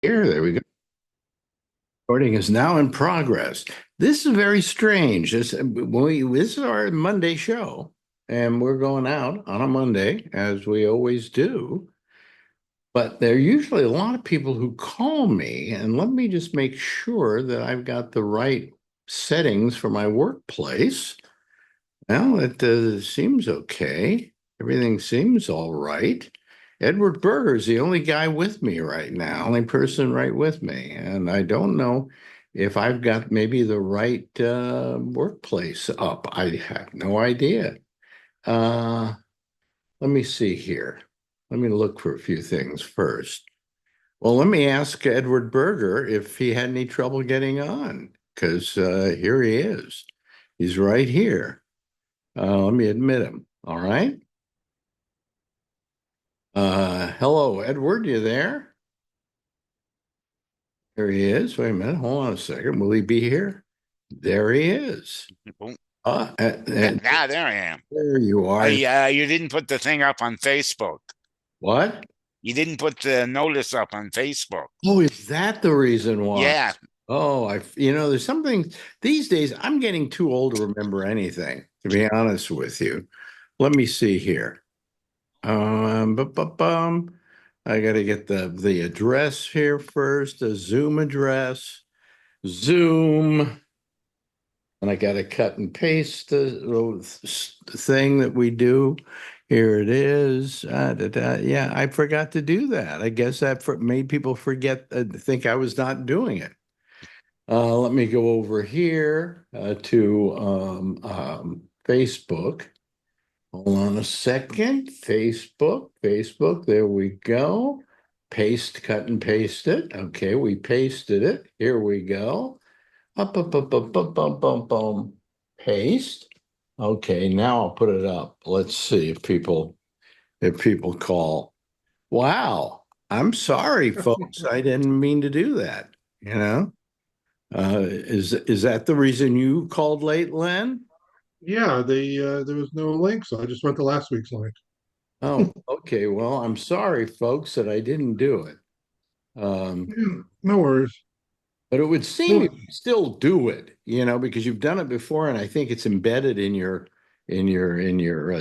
There we go. Recording is now in progress. This is very strange. This is our Monday show, and we're going out on a Monday, as we always do. But there are usually a lot of people who call me, and let me just make sure that I've got the right settings for my workplace. Well, it seems okay. Everything seems all right. Edward Berger is the only guy with me right now, only person right with me. And I don't know if I've got maybe the right workplace up. I have no idea. Uh, Let me see here. Let me look for a few things first. Well, let me ask Edward Berger if he had any trouble getting on, because here he is. He's right here. Let me admit him. All right. Hello, Edward. You there? There he is. Wait a minute. Hold on a second. Will he be here? There he is. Boom. And Yeah, there I am. there you are. You didn't put the thing up on Facebook. What? You didn't put the notice up on Facebook. Oh, is that the reason why? Yeah. Oh, there's something these days. I'm getting too old to remember anything, to be honest with you. Let me see here. Bum. I got to get the address here first, the Zoom address. Zoom. And I got to cut and paste the thing that we do. Here it is. Yeah, I forgot to do that. I guess that made people forget, think I was not doing it. Let me go over here to Facebook. Hold on a second. Facebook. There we go. Paste, cut and paste it. Okay, we pasted it. Here we go. Up. Paste. Okay, now I'll put it up. Let's see if people call. Wow. I'm sorry, folks. I didn't mean to do that. You know, is that the reason you called late, Len? Yeah, there was no link, so I just went to last week's link. Oh, okay. Well, I'm sorry, folks, that I didn't do it. Um, Yeah, no worries. but it would seem you Well, can still do it, because you've done it before, and I think it's embedded in your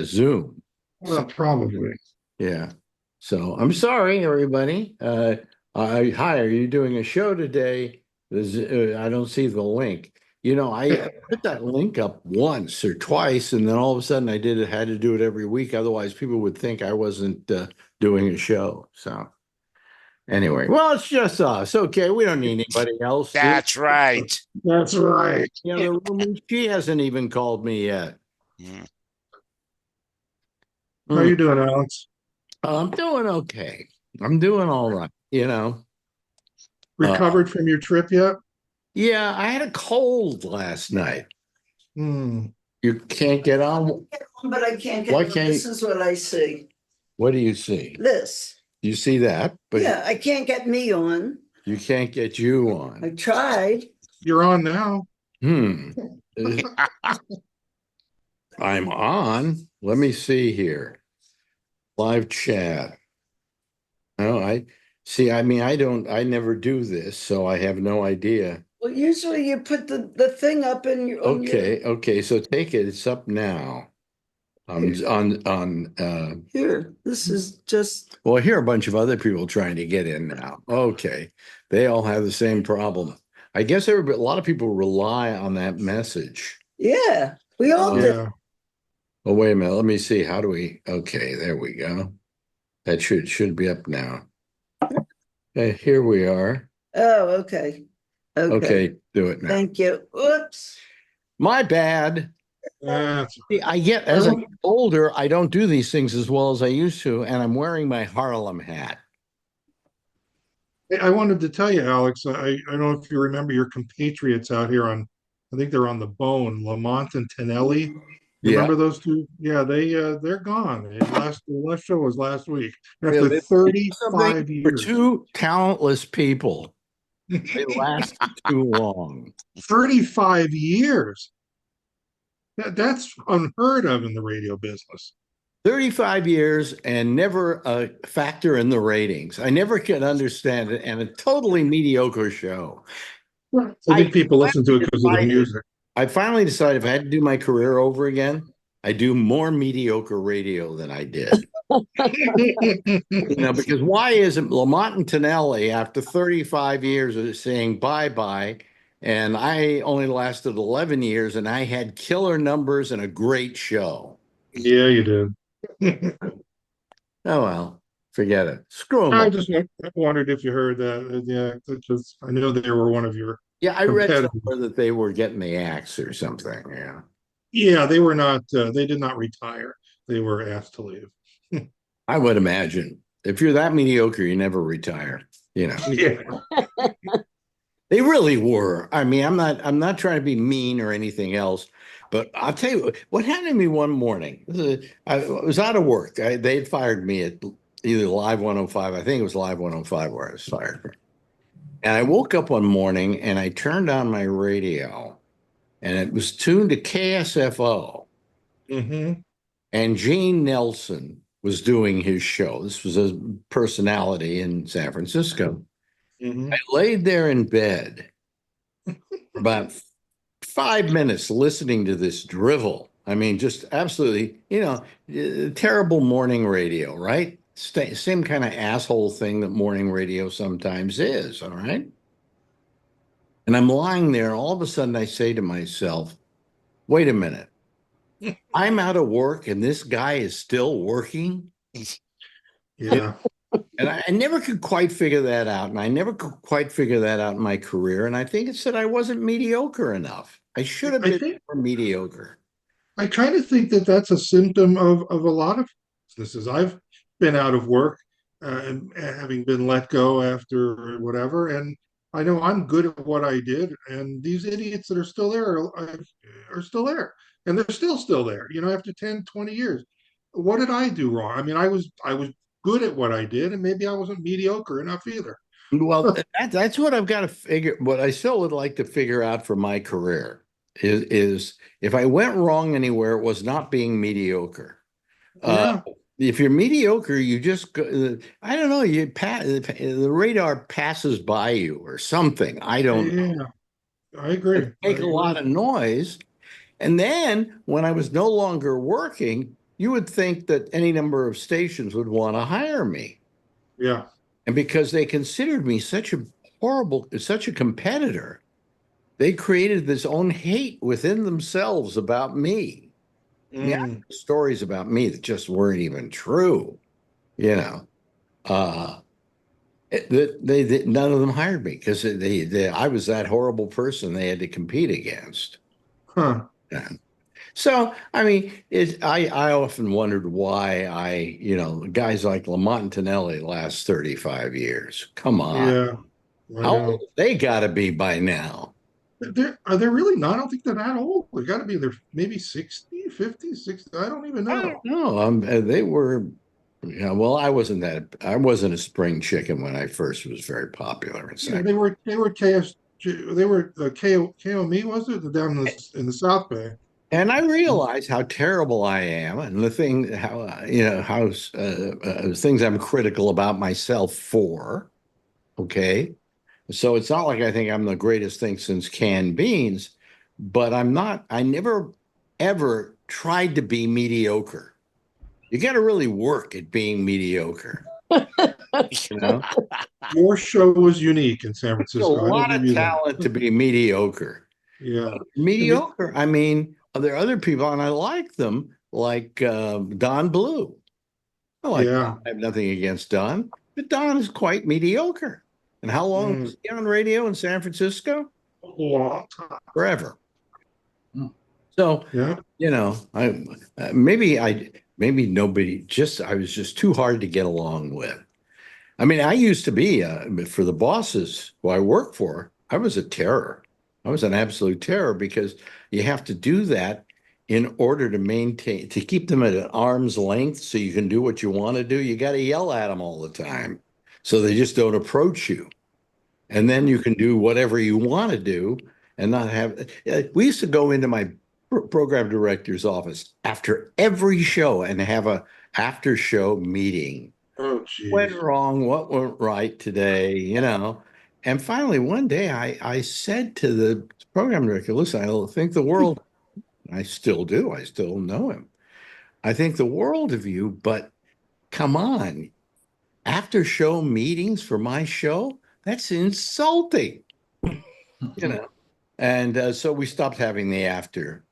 Zoom. So, probably. yeah. So I'm sorry, everybody. Hi, are you doing a show today? I don't see the link. I put that link up once or twice, and then all of a sudden had to do it every week. Otherwise, people would think I wasn't doing a show. So anyway, well, it's just us. Okay, we don't need anybody else, do we? That's right. That's right. The woman, she hasn't even called me yet. Mm. How Hmm. you doing, Alex? I'm doing okay. I'm doing all right. Uh, Recovered from your trip yet? yeah, I had a cold last night. Hmm. You can't get on. But I can't get, Why can't this you? is what I see. What do you see? This. You see that, but Yeah, I can't get me on. you can't get you I on. tried. You're on now. Hmm. I'm on. Let me see here. Live chat. Oh, I see. I never do this, so I have no idea. Well, usually you put the thing up in your on Okay. So take it. It's up now. here. This is just Well, here are a bunch of other people trying to get in now. Okay. They all have the same problem. I guess a lot of people rely on that message. yeah. We all did. Yeah. Oh, wait a minute. Let me see. How do we? Okay, there we go. That should be up now. Okay, here we are. Oh, okay. Okay. Okay, do it now. Thank you. Oops. My bad. That's See, as I get older, I don't do these things as well as I used to, and I'm wearing my Harlem hat. Hey, I wanted to tell you, Alex. I don't know if you remember your compatriots out here on. I think they're on the bone, Lamont and Tonelli. You Yeah. remember those two? Yeah, they're gone. The last show was last week. Yeah, After something 35 for years. two talentless people. They last too long. 35 years. That's unheard of in the radio business. 35 years and never a factor in the ratings. I never could understand it, and a totally mediocre show. I think people listen to it because of the decided- music. I finally decided if I had to do my career over again, I'd do more mediocre radio than I did. Because why isn't Lamont and Tonelli, after 35 years of saying bye-bye, and I only lasted 11 years, and I had killer numbers and a great show. Yeah, you did. Oh, well, forget it. Screw I them. just wondered if you heard that. Yeah, because I know they were one of your Yeah, I read competitors. somewhere that they were getting the axe or something. Yeah. Yeah, they were not. They did not retire. They were asked to leave. I would imagine if you're that mediocre, you never retire. Yeah. They really were. I mean, I'm not trying to be mean or anything else, but I'll tell you what happened to me one morning. I was out of work. They had fired me at either Live 105. I think it was Live 105 where I was fired from. And I woke up one morning and I turned on my radio and it was tuned to KSFO. Mm-hmm. And Gene Nelson was doing his show. This was a personality in San Francisco. Mm-hmm. I laid there in bed for about 5 minutes listening to this drivel. I mean, just absolutely, terrible morning radio, right? Same kind of asshole thing that morning radio sometimes is, all right? And I'm lying there, all of a sudden I say to myself, wait a minute. I'm out of work and this guy is still working. Yeah. And I never could quite figure that out. And I never could quite figure that out in my career. And I think it's that I wasn't mediocre enough. I should have been more mediocre. I kind of think that that's a symptom of a lot of businesses. I've been out of work, and having been let go after whatever, and I know I'm good at what I did, and these idiots that are still there are still there, and they're still there, after 10, 20 years. What did I do wrong? I mean, I was good at what I did, and maybe I wasn't mediocre enough either. Well, that's what I've got to figure. What I still would like to figure out for my career is if I went wrong anywhere, it was not being mediocre. Yeah. If you're mediocre, you just go, I don't know, the radar passes by you or something. I don't know. Yeah, I agree. Make a lot of noise. And then when I was no longer working, you would think that any number of stations would want to hire me. Yeah. And because they considered me such a competitor, they created this own hate within themselves about me. Yeah, stories about me that just weren't even true. None of them hired me because I was that horrible person they had to compete against. Huh. Yeah. So, I mean, I often wondered why guys like Lamont and Tonelli last 35 years. Come on. Yeah. How old they got to be by now? Are they really not? I don't think they're that old. They got to be in their maybe 60, 50, 60. I don't even know. No, they were, well, I wasn't a spring chicken when I first was very popular. Yeah, they were KOME, was it? Down in the South Bay. And I realize how terrible I am, and the thing, how things I'm critical about myself for. Okay, so it's not like I think I'm the greatest thing since canned beans, but I'm not. I never ever tried to be mediocre. You got to really work at being mediocre. Your show was unique in San It's a Francisco. lot of talent to be mediocre. Yeah, Mediocre. I mean, there are other people, and I like them, like Don Blue. Don. I have nothing against Don, but Don is quite mediocre. And how long was he on radio in San Francisco? A long time. Forever. So, maybe nobody, I was just too hard to get along with. I mean, I used to be, for the bosses who I worked for, I was a terror. I was an absolute terror because you have to do that in order to keep them at an arm's length so you can do what you want to do. You got to yell at them all the time so they just don't approach you. And then you can do whatever you want to do and not have. We used to go into my program director's office after every show and have after show meeting. Oh, Went geez. wrong? What went right today? And finally, one day I said to the program director, listen, I think the world, I still do, I still know him. I think the world of you, but come on, after show meetings for my show, that's insulting, you know. And so we stopped having the after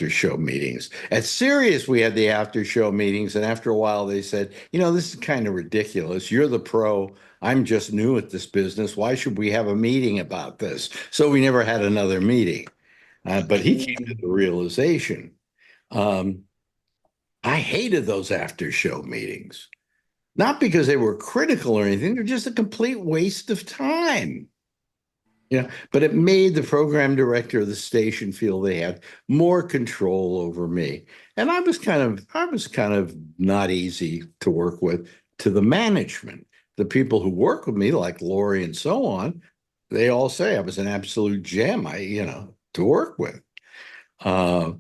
show meetings. At Sirius, we had the after show meetings, and after a while, they said, this is kind of ridiculous. You're the pro. I'm just new at this business. Why should we have a meeting about this? So we never had another meeting. But he came to the realization. Um, I hated those after show meetings, not because they were critical or anything. They're just a complete waste of time. But it made the program director of the station feel they had more control over me. And I was kind of not easy to work with to the management. The people who work with me, like Lori and so on, they all say I was an absolute gem, to work with. Uh,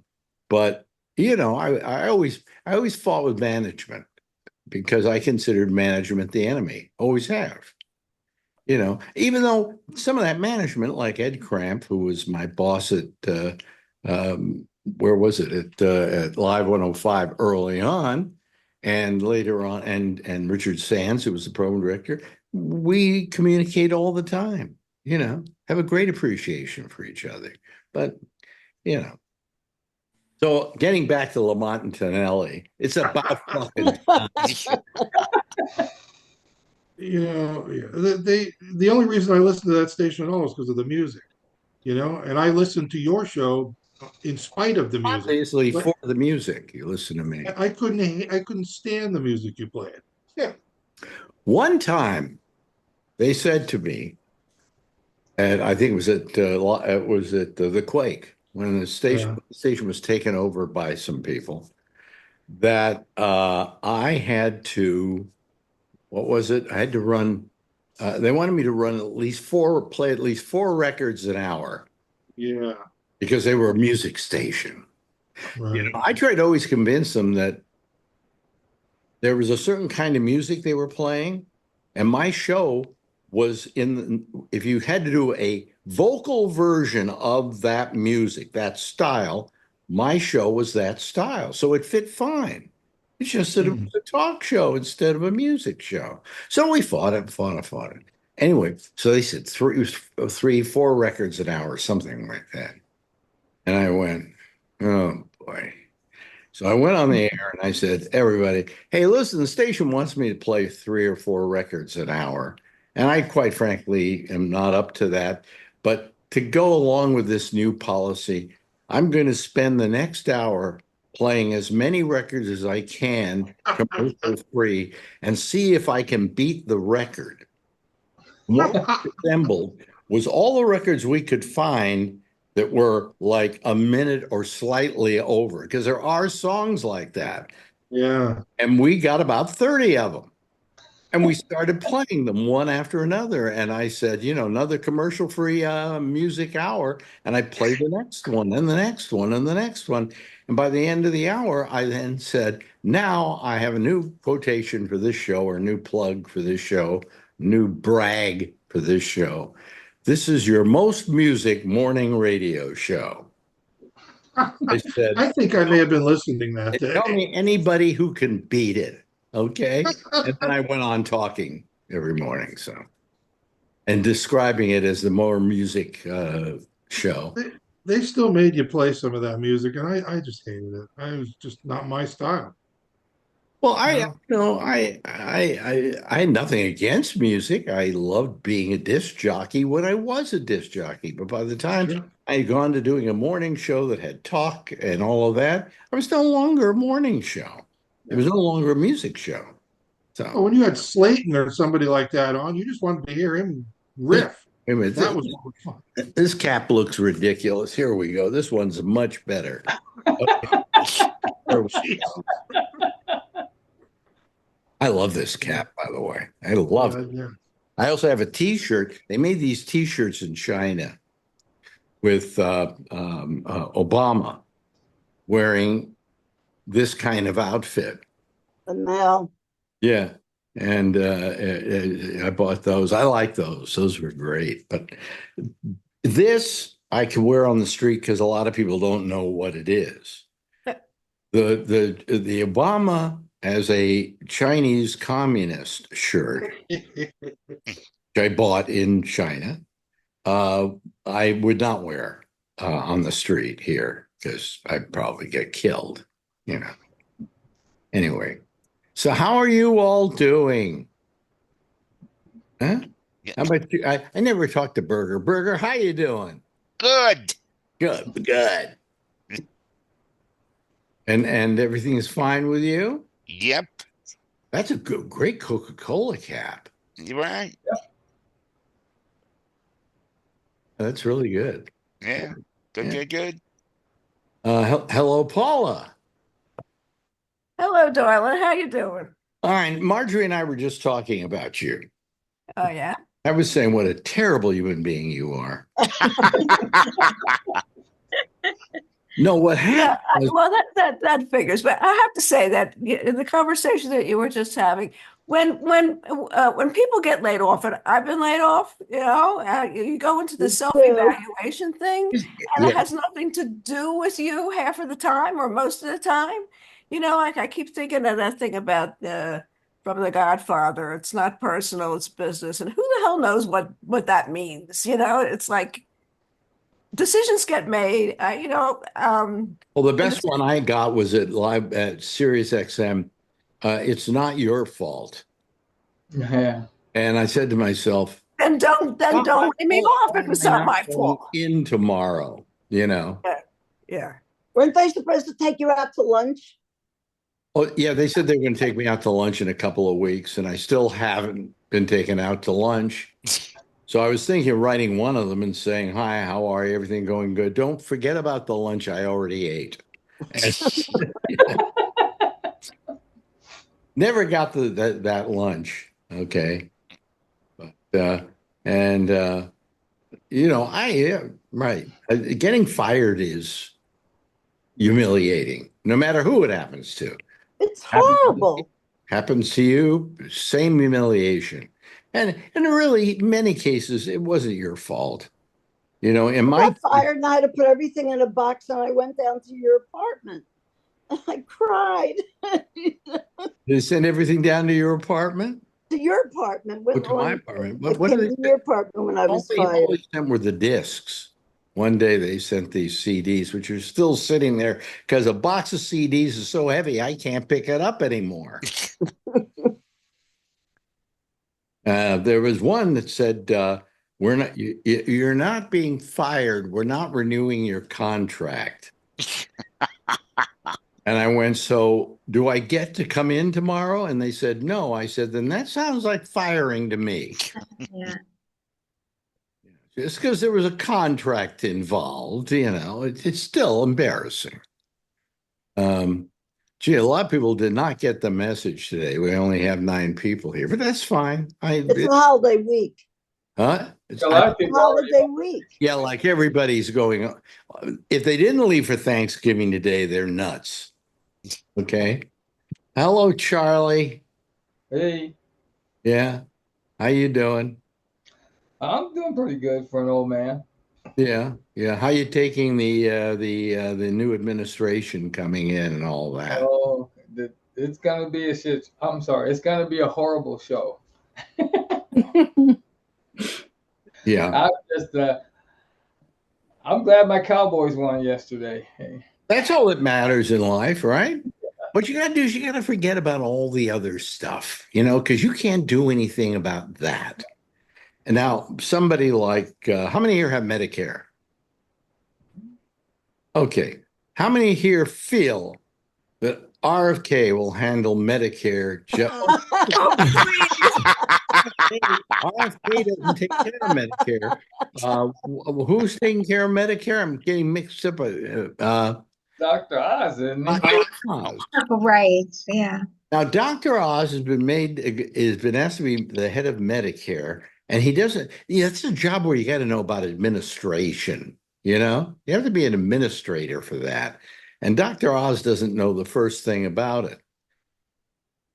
but I always fought with management because I considered management the enemy. Always have. Even though some of that management, like Ed Cramp, who was my boss where was it? At Live 105 early on, and later on, and Richard Sands, who was the program director, we communicate all the time, have a great appreciation for each other. But, you know, so getting back to Lamont and Tonelli, it's about fucking time. Yeah. The only reason I listen to that station at all is because of the music, and I listen to your show in spite of the music. Obviously, But for the music, you listen to me. I couldn't stand the music you played. Yeah. One time, they said to me, and I think it was at the Quake when Yeah. the station was taken over by some people that I had to, what was it? I had to run. They wanted me to run play at least four records an hour Yeah. because they were a music station. Right. I tried to always convince them that there was a certain kind of music they were playing, and my show was if you had to do a vocal version of that music, that style, my show was that style. So it fit fine. It's just that it Hmm. was a talk show instead of a music show. So we fought it, fought it, fought it. Anyway, so they said four records an hour, something like that. And I went, oh boy. So I went on the air and I said, everybody, hey, listen, the station wants me to play three or four records an hour. And I quite frankly am not up to that. But to go along with this new policy, I'm going to spend the next hour playing as many records as I can, commercial free, and see if I can beat the record. What we assembled was all the records we could find that were like a minute or slightly over, because there are songs like that. Yeah. And we got about 30 of them. And we started playing them one after another. And I said, another commercial free music hour. And I played the next one and the next one and the next one. And by the end of the hour, I then said, now I have a new quotation for this show, or a new plug for this show, new brag for this show. This is your most music morning radio show. I said, I think I may have been listening that tell day. me anybody who can beat it. Okay. And then I went on talking every morning. And describing it as the more music show. They still made you play some of that music, and I just hated it. I was just not my style. Well, You I, you know? know, I had nothing against music. I loved being a disc jockey when I was a disc jockey. But by the time Sure. I had gone to doing a morning show that had talk and all of that, I was no longer a morning show. It was Yeah. no longer a music show. So Well, when you had Slayton or somebody like that on, you just wanted to hear him wait riff. a minute, That was more fun. this cap looks ridiculous. Here we go. This one's much better. Okay, here Oh, we jeez. go. I love this cap, by the way. I love Yeah, it. yeah. I also have a T-shirt. They made these T-shirts in China with Obama wearing this kind of outfit. the mail. Yeah. And I bought those. I like those. Those were great. But this I can wear on the street because a lot of people don't know what it is. The Obama as a Chinese communist shirt, which I bought in China, I would not wear on the street here because I'd probably get killed, you know. Anyway, so how are you all doing? Huh? Yeah. How about you? I never talked to Burger. Burger, how you doing? Good. Good, good. And everything is fine with you? Yep. That's a good, great Coca-Cola cap. You right? That's really good. Yeah. Good, Yeah. good, good. Hello, Paula. Hello, darling. How you doing? All right, Marjorie and I were just talking about you. Oh, yeah. I was saying what a terrible human being you are. No, what Yeah. happened was, Well, that figures. But I have to say that in the conversation that you were just having, when people get laid off, and I've been laid off, you go into the Me too. self-evaluation thing, and it yeah, has nothing to do with you half of the time or most of the time. Like I keep thinking of that thing about from The Godfather. It's not personal, it's business. And who the hell knows what that means? It's like decisions get made. well, the in best the, one I got was at live at Sirius XM. It's not your fault. Yeah. And I said to myself, then not my don't lay me fault. off Why if am it's I not not my going fault. in tomorrow? Yeah. Weren't they supposed to take you out to lunch? Oh, yeah, they said they were going to take me out to lunch in a couple of weeks, and I still haven't been taken out to lunch. So I was thinking of writing one of them and saying, "Hi, how are you? Everything going good? Don't forget about the lunch I already ate." Never got that lunch. Okay. But and right. Getting fired is humiliating, no matter who it happens to. It's horrible. Happens to you, same humiliation. And in really many cases, it wasn't your fault. In I my got fired and I had to put everything in a box and I went down to your apartment. I cried. they send everything down to your apartment? To your apartment. Oh, to my apartment. It What came do to they your apartment when I was all fired. they sent were the discs. One day they sent these CDs, which are still sitting there because a box of CDs is so heavy I can't pick it up anymore. There was one that said, you're not being fired. We're not renewing your contract. And I went, so do I get to come in tomorrow? And they said, no. I said, then that sounds like firing to me. Yeah. Just because there was a contract involved, it's still embarrassing. Gee, a lot of people did not get the message today. We only have 9 people here, but that's fine. It's a holiday week. Huh? A lot of people already. Holiday week. Yeah, like everybody's going. If they didn't leave for Thanksgiving today, they're nuts. Okay. Hello, Charlie. Hey, Yeah. How you doing? I'm doing pretty good for an old man. Yeah. Yeah. How you taking the new administration coming in and all that? Oh, it's gonna be a shit. I'm sorry, it's gonna be a horrible show. Yeah. I'm glad my Cowboys won yesterday. Hey. That's all that matters in life, right? What you got to do is you got to forget about all the other stuff, because you can't do anything about that. And now somebody like, how many here have Medicare? Okay. How many here feel that RFK will handle Medicare RFK doesn't take care of Medicare. Who's taking care of Medicare? I'm getting mixed up. Dr. Oz, isn't he? Dr. Oz. Right. Yeah. Now, Dr. Oz has been asked to be the head of Medicare, and he doesn't. It's a job where you got to know about administration. You have to be an administrator for that. And Dr. Oz doesn't know the first thing about it.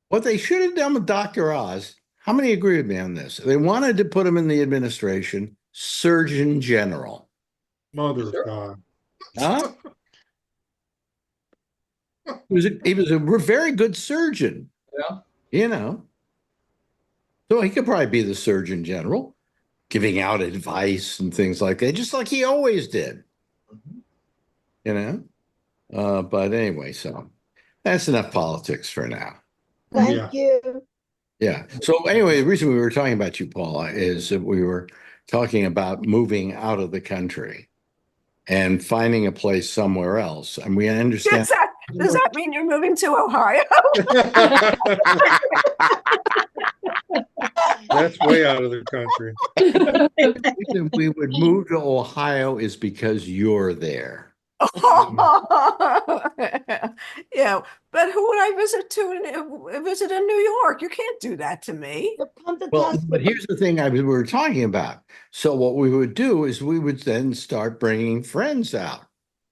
What they should have done with Dr. Oz, how many agree with me on this? They wanted to put him in the administration, Surgeon General. Mother of Sure. God. Huh? He was a very good surgeon, Yeah. you know. So he could probably be the Surgeon General, giving out advice and things like that, just like he always did, you know. But anyway, so that's enough politics for now. Yeah. Thank you. Yeah. So anyway, the reason we were talking about you, Paula, is that we were talking about moving out of the country and finding a place somewhere else. And we understand. Does that mean you're moving to Ohio? That's way out of the country. The reason we would move to Ohio is because you're there. Yeah, but who would I visit in New York? You can't do that to me. You come to Well, but Tuscany. here's the thing we were talking about. So what we would do is we would then start bringing friends out,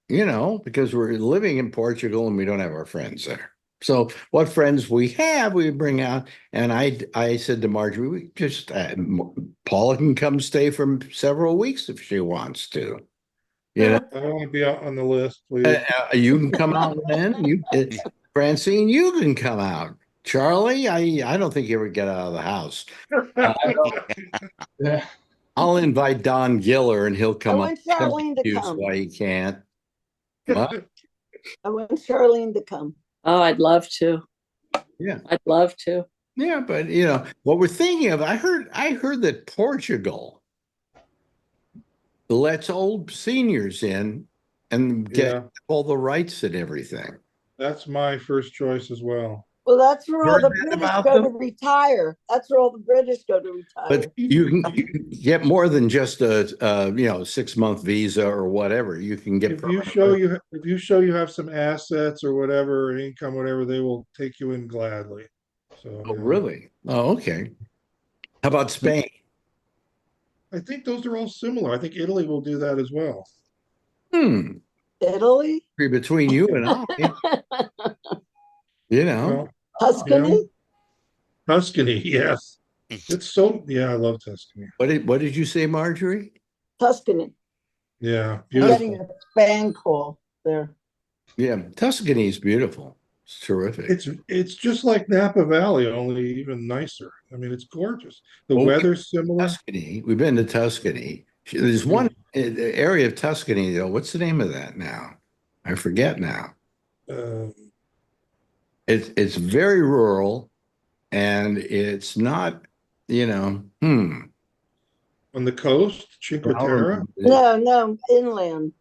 because we're living in Portugal and we don't have our friends there. So what friends we have, we bring out. And I said to Marjorie, we just Paula can come stay for several weeks if she wants to. I want to be out on the list, please. You can come out then. Francine, you can come out. Charlie, I don't think you ever get out of the house. Yeah. I'll invite Don Giller and he'll I come up. want Charlene to Excuse come. why he can't. What? I want Charlene to come. Oh, I'd love to. Yeah. I'd love to. Yeah, but what we're thinking of, I heard that Portugal lets old seniors in and get all the rights and everything. That's my first choice as well. Well, that's where all Heard the that British about go them? to retire. That's where all the British go to retire. But you can get more than just a 6-month visa or whatever. You can get If you show you have some assets or whatever, income, whatever, they will take you in gladly. So Oh, really? Oh, okay. How about Spain? I think those are all similar. I think Italy will do that as well. Italy? Between you and I, Well, Tuscany? Tuscany, yes. It's so I love Tuscany. What did you say, Marjorie? Tuscany. Yeah, I'm getting beautiful. a spam call there. Yeah, Tuscany is beautiful. It's terrific. It's just like Napa Valley, only even nicer. I mean, it's gorgeous. The Well, weather's similar. Tuscany. We've been to Tuscany. There's one area of Tuscany, though. What's the name of that now? I forget now. It's very rural, and it's not, On the coast, Cinque Terre, No, inland.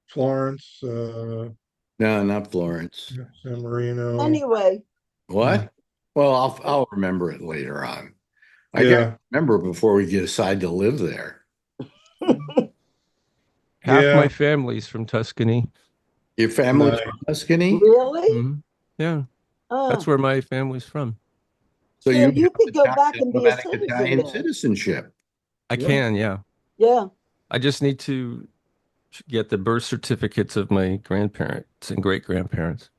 Florence, No, not Florence. San Marino. Anyway, What? Well, I'll remember it later on. I Yeah. gotta remember before we decide to live there. Half Yeah. my family's from Tuscany. Your family's Nice. from Tuscany? really? Mhm. Yeah, Oh. that's where my family's from. So So you you could go back and be a automatic citizen Italian then. citizenship. I can, yeah. Yeah. I just need to get the birth certificates of my grandparents and great grandparents.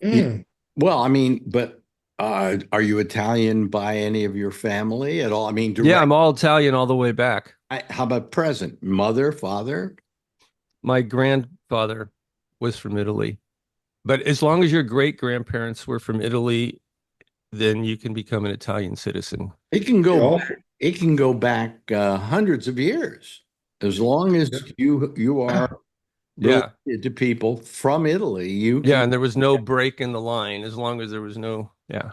Mm. Well, I mean, but are you Italian by any of your family at all? I mean, Yeah, I'm all Italian all the way back. how about present? Mother, father? My grandfather was from Italy. But as long as your great grandparents were from Italy, then you can become an Italian citizen. It can go. Yeah. It can go back hundreds of years, as long as you are Yeah. related to people from Italy. You Yeah, can, and there was no break in the line as long as there was no, yeah.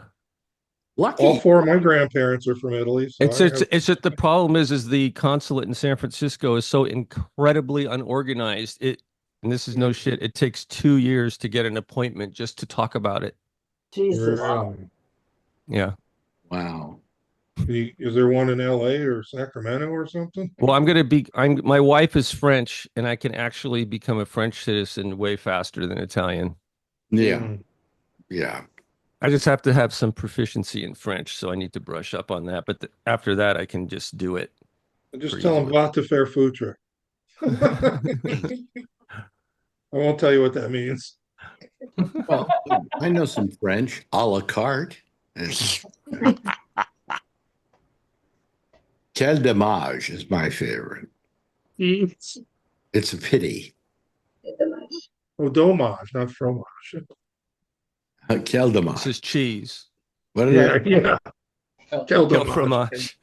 lucky. All four of my grandparents are from Italy. So It's just the problem is the consulate in San Francisco is so incredibly unorganized. And this is no shit. It takes 2 years to get an appointment just to talk about it. Jesus. Yeah. Wow. Is there one in LA or Sacramento or something? Well, my wife is French and I can actually become a French citizen way faster than Italian. Yeah. Mm. Yeah. I just have to have some proficiency in French, so I need to brush up on that. But after that, I can just do it. Just Pretty tell them easily. va te faire foutre. I won't tell you what that means. Well, I know some French, a la carte. Quel dommage is my favorite. It's It's a pity. domage, not fromage. Quel This dommage. is cheese. What did Yeah, I? yeah. Quel Quel dommage. fromage.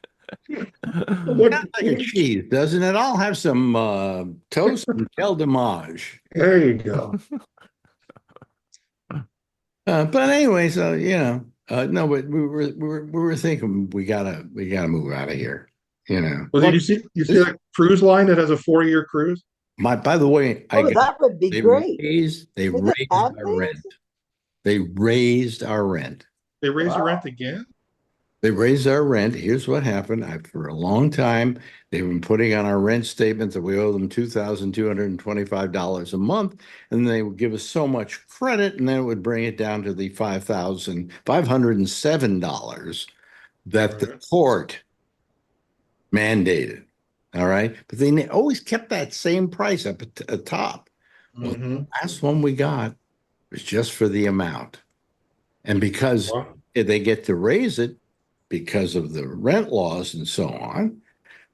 What? Sounds like a cheese, doesn't it? I'll have some toast and quel dommage. There you go. But anyway, so no, but we were thinking we gotta move out of here. Well, did you see that cruise line that has a 4-year cruise? By the way, Oh, that would be they great. raised They could raised have our things? rent. They raised our rent. They raised the rent again? They raised our rent. Here's what happened. For a long time, they've been putting on our rent statement that we owe them $2,225 a month, and they would give us so much credit, and then it would bring it down to the $5,507 that the court mandated. All right, but they always kept that same price up at the top. Well, the last one we got was just for the amount, and because they get to raise it because of the rent laws and so on,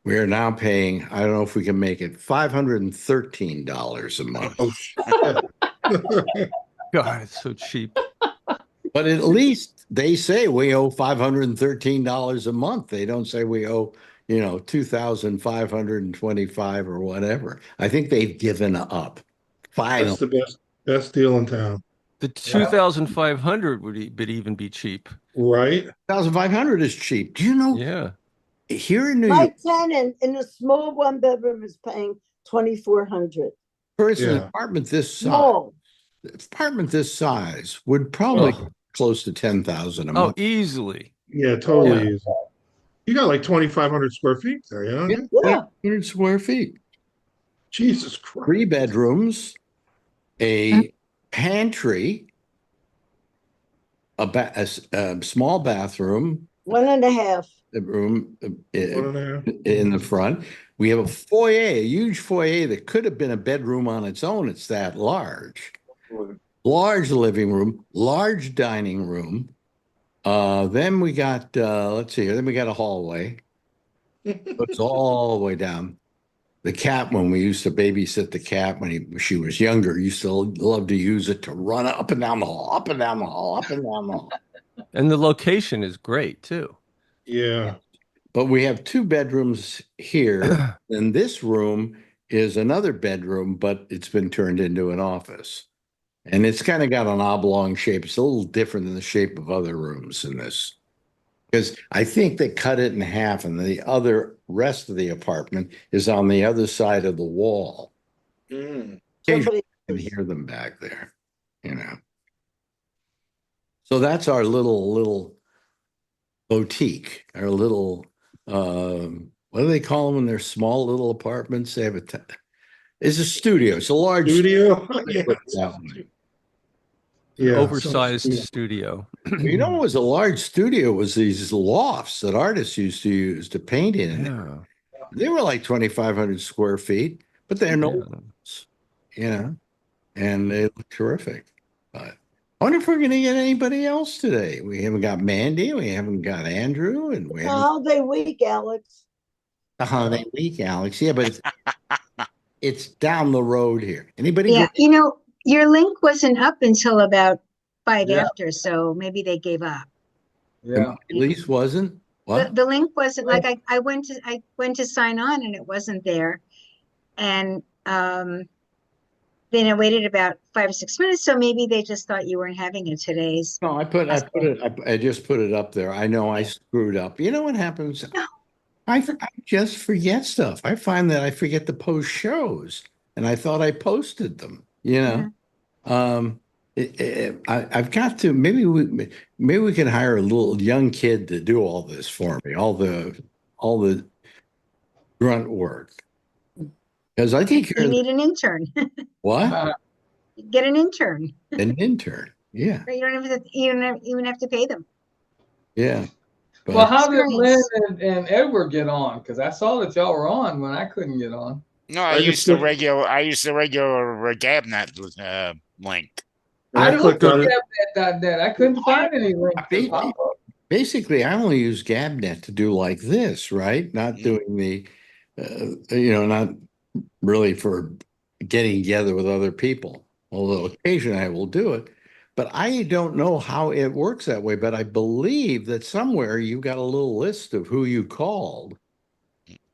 we are now paying, I don't know if we can make it, $513 a month. Oh, God, it's so cheap. But at least they say we owe $513 a month. They don't say we owe, 2,525 or whatever. I think they've given up. Finally. That's the best deal in town. The 2,500 would even be cheap. Right? 1,500 is cheap. Do you know? Yeah. Here in New My York, tenant in a small 1-bedroom is paying $2,400. for an apartment this size, Small. would probably close to 10,000 a Oh, month. easily. Yeah, totally easy. You got like 2,500 square feet there, yeah? Yeah. 100 square feet. Jesus Christ. 3 bedrooms, a pantry, a small bathroom, 1.5. a room 1.5. in the front. We have a foyer, a huge foyer that could have been a bedroom on its own. It's that large. Large living room, large dining room. Then we got, let's see here. Then we got a hallway. It's all the way down. The cat, when we used to babysit the cat when she was younger, used to love to use it to run up and down the hall, up and down the hall, up and down the hall. And the location is great too. Yeah. But we have 2 bedrooms here. And this room is another bedroom, but it's been turned into an office. And it's kind of got an oblong shape. It's a little different than the shape of other rooms in this. Because I think they cut it in half, and the rest of the apartment is on the other side of the wall. Occasionally you can hear them back there, So that's our little boutique, our little, what do they call them when they're small little apartments? They have it's a studio. It's a large studio. Yeah, oversized studio. You know what was a large studio was these lofts that artists used to use to paint in. Yeah. They were like 2,500 square feet, but they're and they look terrific. But I wonder if we're going to get anybody else today. We haven't got Mandy, we haven't got Andrew, and we It's a haven't holiday week, Alex. the holiday week, Alex. Yeah, but it's down the road here. Anybody? Yeah, your link wasn't up until about 5 Yeah. after, so maybe they gave up. Yeah. At least wasn't. What? The link wasn't like I went to sign on and it wasn't there, and then I waited about 5 or 6 minutes, so maybe they just thought you weren't having it today's. No, I just put it up there. I know I screwed up. You know what happens? I just forget stuff. I find that I forget to post shows, and I thought I posted them. I've got to maybe we can hire a little young kid to do all this for me, all the grunt work, because I think You need an intern. what? Get an intern. An intern, yeah, You don't even have to pay them. yeah. Well, how did Lynn and Edward get on? Because I saw that y'all were on when I couldn't get on. No, I used the regular Gabnet link. And I I looked clicked at on it. gabnet.net. I couldn't find any links to pop up. Basically, I only use GabNet to do like this, right? Not doing the, not really for getting together with other people, although occasionally I will do it. But I don't know how it works that way. But I believe that somewhere you got a little list of who you called,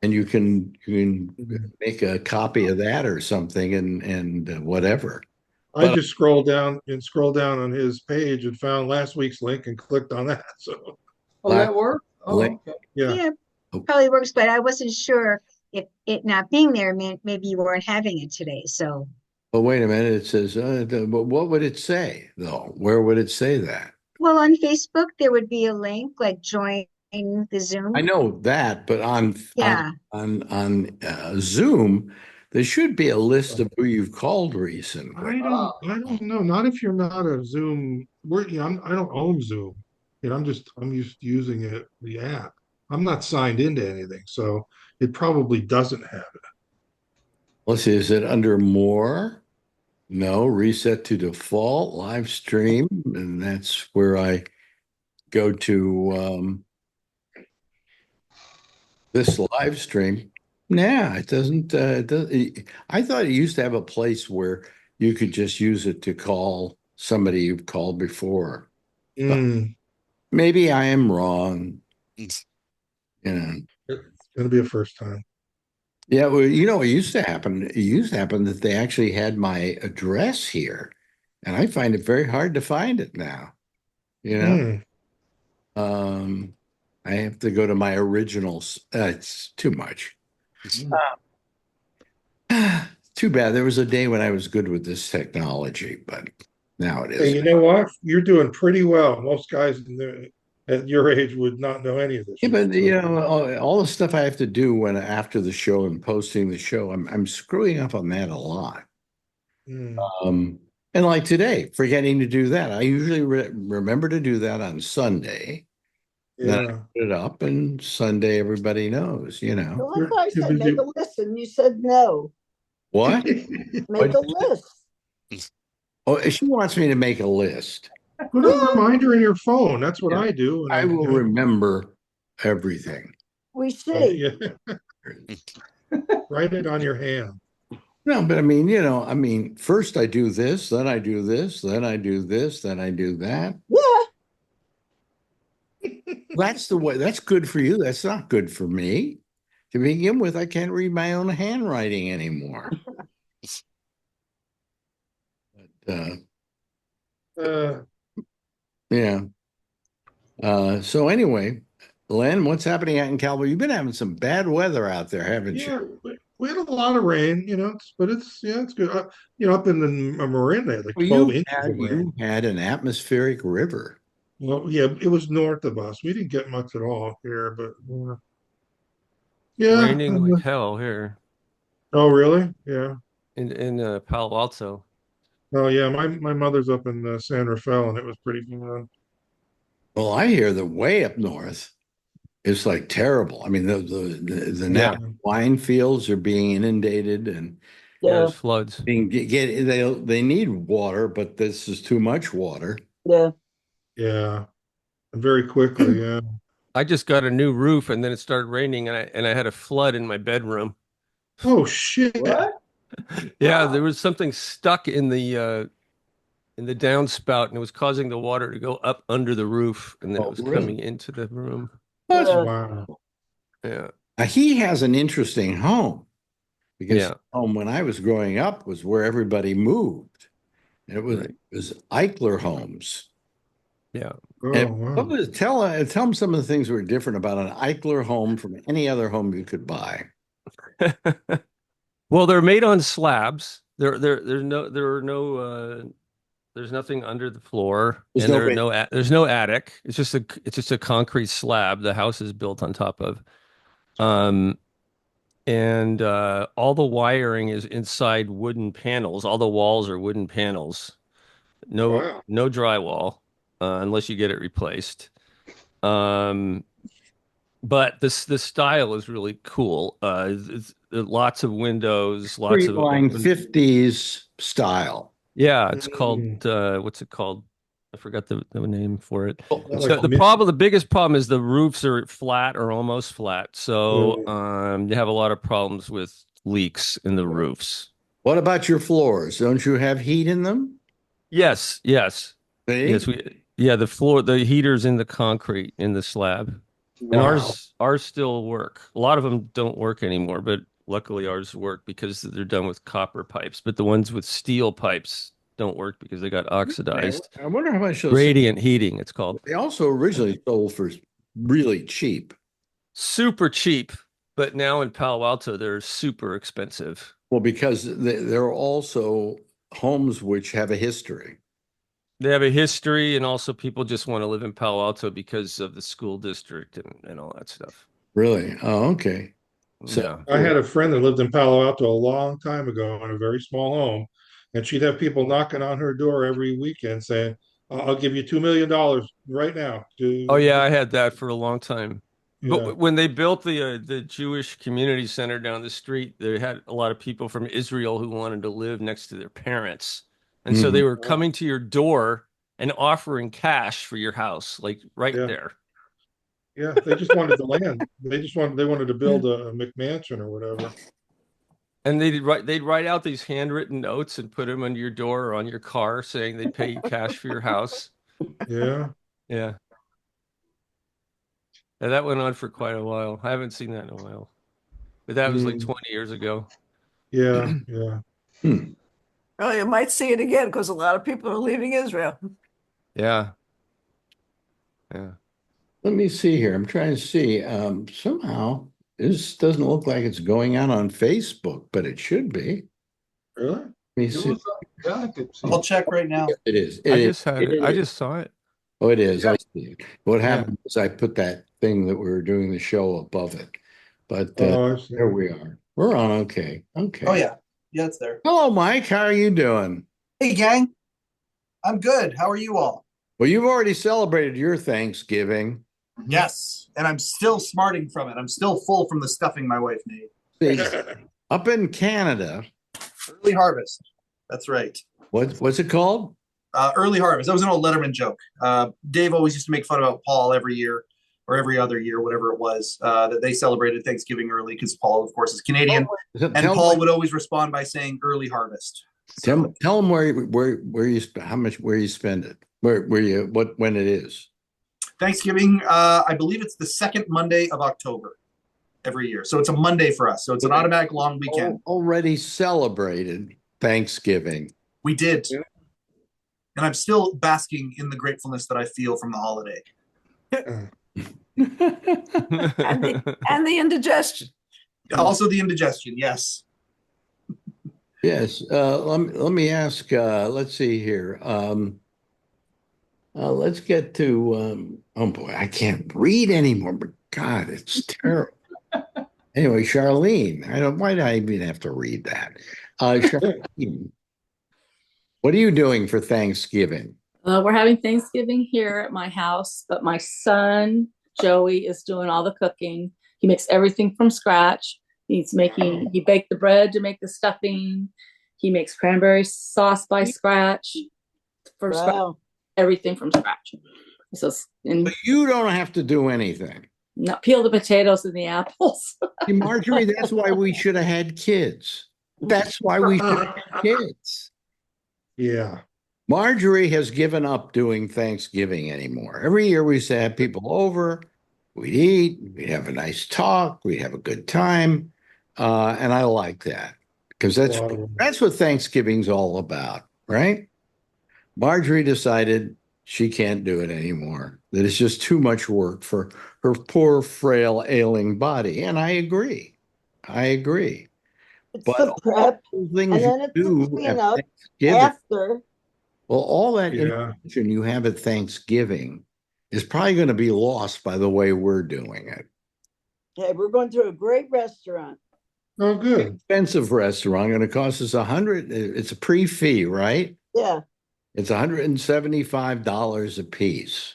and you can make a copy of that or something, and whatever. I just scrolled down on his page and found last week's link and clicked on that. So Oh, that worked? Oh, Link. okay. yeah. Yeah, Oh. probably works, but I wasn't sure if it not being there meant maybe you weren't having it today. So, But wait a minute, it says, but what would it say though? Where would it say that? well, on Facebook, there would be a link like join the Zoom. I know that, but Yeah. on Zoom, there should be a list of who you've called recently. I don't know. Not if you're not a Zoom. I don't own Zoom. I'm used to using it, the app. I'm not signed into anything, so it probably doesn't have it. Let's see, is it under more? No, reset to default, live stream, and that's where I go to this live stream. Nah, it doesn't. I thought it used to have a place where you could just use it to call somebody you've called before. But Mm, maybe I am wrong. Mm. You know. it's gonna be a first time. Yeah, well, it used to happen. It used to happen that they actually had my address here, and I find it very hard to find it now. You know, Mm. I have to go to my originals. It's too much. Too bad. There was a day when I was good with this technology, but now it Hey, you isn't. know what? You're doing pretty well. Most guys at your age would not know any of this Yeah, shit. but So, all the stuff I have to do when after the show and posting the show, I'm screwing up on that a lot. mm, Um, and like today, forgetting to do that. I usually remember to do that on Sunday. Then I yeah. put it up, and Sunday everybody knows. Well, I You're thought I too said make busy. a list and you said no. What? Make a list. Oh, she wants me to make a list. Put a reminder in your phone. That's what Yeah. I do. And I will remember everything. We see. yeah. Write it on your hand. No, but I mean, first I do this, then I do this, then I do this, then I do that. Yeah. That's the way. That's good for you. That's not good for me. To begin with, I can't read my own handwriting anymore. But, Uh, yeah. So anyway, Len, what's happening out in California? You've been having some bad weather out there, haven't yeah, you? we had a lot of rain, but it's good. Up in the Marin, they had like Well, 12 inches of rain. you had an atmospheric river. Well, yeah, it was north of us. We didn't get much at all here, but yeah. Raining like hell here Oh, really? Yeah. in Palo Alto. Oh, yeah. My mother's up in San Rafael, and it was pretty bad. Well, I hear that way up north it's like terrible. I mean, the now wine fields are being inundated and There's floods. They need water, but this is too much water. Yeah. Yeah. And very quickly, yeah. I just got a new roof and then it started raining and I had a flood in my bedroom. Oh shit. What? Yeah, there was something stuck in the downspout and it was causing the water to go up under the roof and then it was coming into the room. Wow. Yeah. He has an interesting home because home when I was growing up was where everybody moved. And it was Eichler homes. Yeah. Oh, wow. Tell them some of the things that were different about an Eichler home from any other home you could buy. Well, they're made on slabs. There's nothing under the floor, there's no attic. It's just a concrete slab. The house is built on top of, and all the wiring is inside wooden panels. All the walls are wooden panels. No drywall, unless you get it replaced. But the style is really cool. It's lots of windows, lots of line 50s style. Yeah, it's called Mm. what's it called? I forgot the name for it. Like The biggest problem is the roofs are flat or almost flat. So they have a lot of problems with leaks in the roofs. What about your floors? Don't you have heat in them? Yes, yes. See? Yes, the heaters in the concrete in the slab. And Wow. ours still work. A lot of them don't work anymore, but luckily ours work because they're done with copper pipes. But the ones with steel pipes don't work because they got oxidized. I wonder how much those. Radiant heating, it's called. They also originally sold for really cheap. Super cheap, but now in Palo Alto they're super expensive. Well, because there are also homes which have a history. They have a history, and also people just want to live in Palo Alto because of the school district and all that stuff. Really? Oh, okay. So Yeah. I had a friend that lived in Palo Alto a long time ago in a very small home, and she'd have people knocking on her door every weekend saying, "I'll give you $2 million right now." Oh yeah, I had that for a long time. Yeah, But when they built the Jewish community center down the street, they had a lot of people from Israel who wanted to live next to their parents. And so they Mhm. were coming to your door and offering cash for your house, like right yeah, there. yeah. They just wanted the land. They wanted to build a McMansion or whatever. And they'd write out these handwritten notes and put them on your door or on your car saying they'd pay you cash for your house. Yeah. Yeah. And that went on for quite a while. I haven't seen that in a while. But that was like Mm, 20 years ago. yeah, yeah. Hmm. Well, you might see it again because a lot of people are leaving Israel. Yeah. Yeah. Let me see here. I'm trying to see. Somehow this doesn't look like it's going out on Facebook, but it should be. Really? Let me It see. was, yeah, I could see. I'll check right now. It is. I It just had is. it. I just saw it. Oh, it is. Yeah. I see it. What Yeah. happened is I put that thing that we were doing the show above it. But Oh, I see. there we are. We're on. Okay. Okay. Oh yeah. Yeah, it's there. Hello, Mike. How are you doing? Hey gang. I'm good. How are you all? Well, you've already celebrated your Thanksgiving. Yes. And I'm still smarting from it. I'm still full from the stuffing my wife made. See, up in Canada, Early harvest. That's right. what's it called? Early harvest. That was an old Letterman joke. Dave always used to make fun about Paul every year or every other year, whatever it was, that they celebrated Thanksgiving early because Paul, of course, is Canadian. And Paul would always respond by saying early harvest. So, Tell them where you where you spend it, where you when it is. Thanksgiving, I believe it's the second Monday of October every year. So it's a Monday for us. So it's an automatic long weekend. Already celebrated Thanksgiving. We did. And I'm still basking in the gratefulness that I feel from the holiday. And the indigestion. Also the indigestion, yes. Yes. Let me ask. Let's see here. Let's get to. Oh boy, I can't read anymore. But God, it's terrible. Anyway, Charlene, why do I even have to read that? Charlene, what are you doing for Thanksgiving? We're having Thanksgiving here at my house, but my son, Joey, is doing all the cooking. He makes everything from scratch. He baked the bread to make the stuffing. He makes cranberry sauce by scratch, Wow. everything from scratch. So, But you don't have to do anything. not peel the potatoes and the apples. See, Marjorie, that's why we should have had kids. That's why we should have had kids. Yeah. Marjorie has given up doing Thanksgiving anymore. Every year we used to have people over, we'd eat, we'd have a nice talk, we'd have a good time. And I like that because that's what Thanksgiving's all about, right? Marjorie decided she can't do it anymore, that it's just too much work for her poor, frail, ailing body. And I agree. It's But the prep, all and things then you it's the do at cleanup Thanksgiving, after. well, all that Yeah. information you have at Thanksgiving is probably going to be lost by the way we're doing it. Okay, we're going to a great restaurant. Oh, good. Expensive restaurant going to cost us $100. It's a pre-fee, right? Yeah. It's $175 a piece.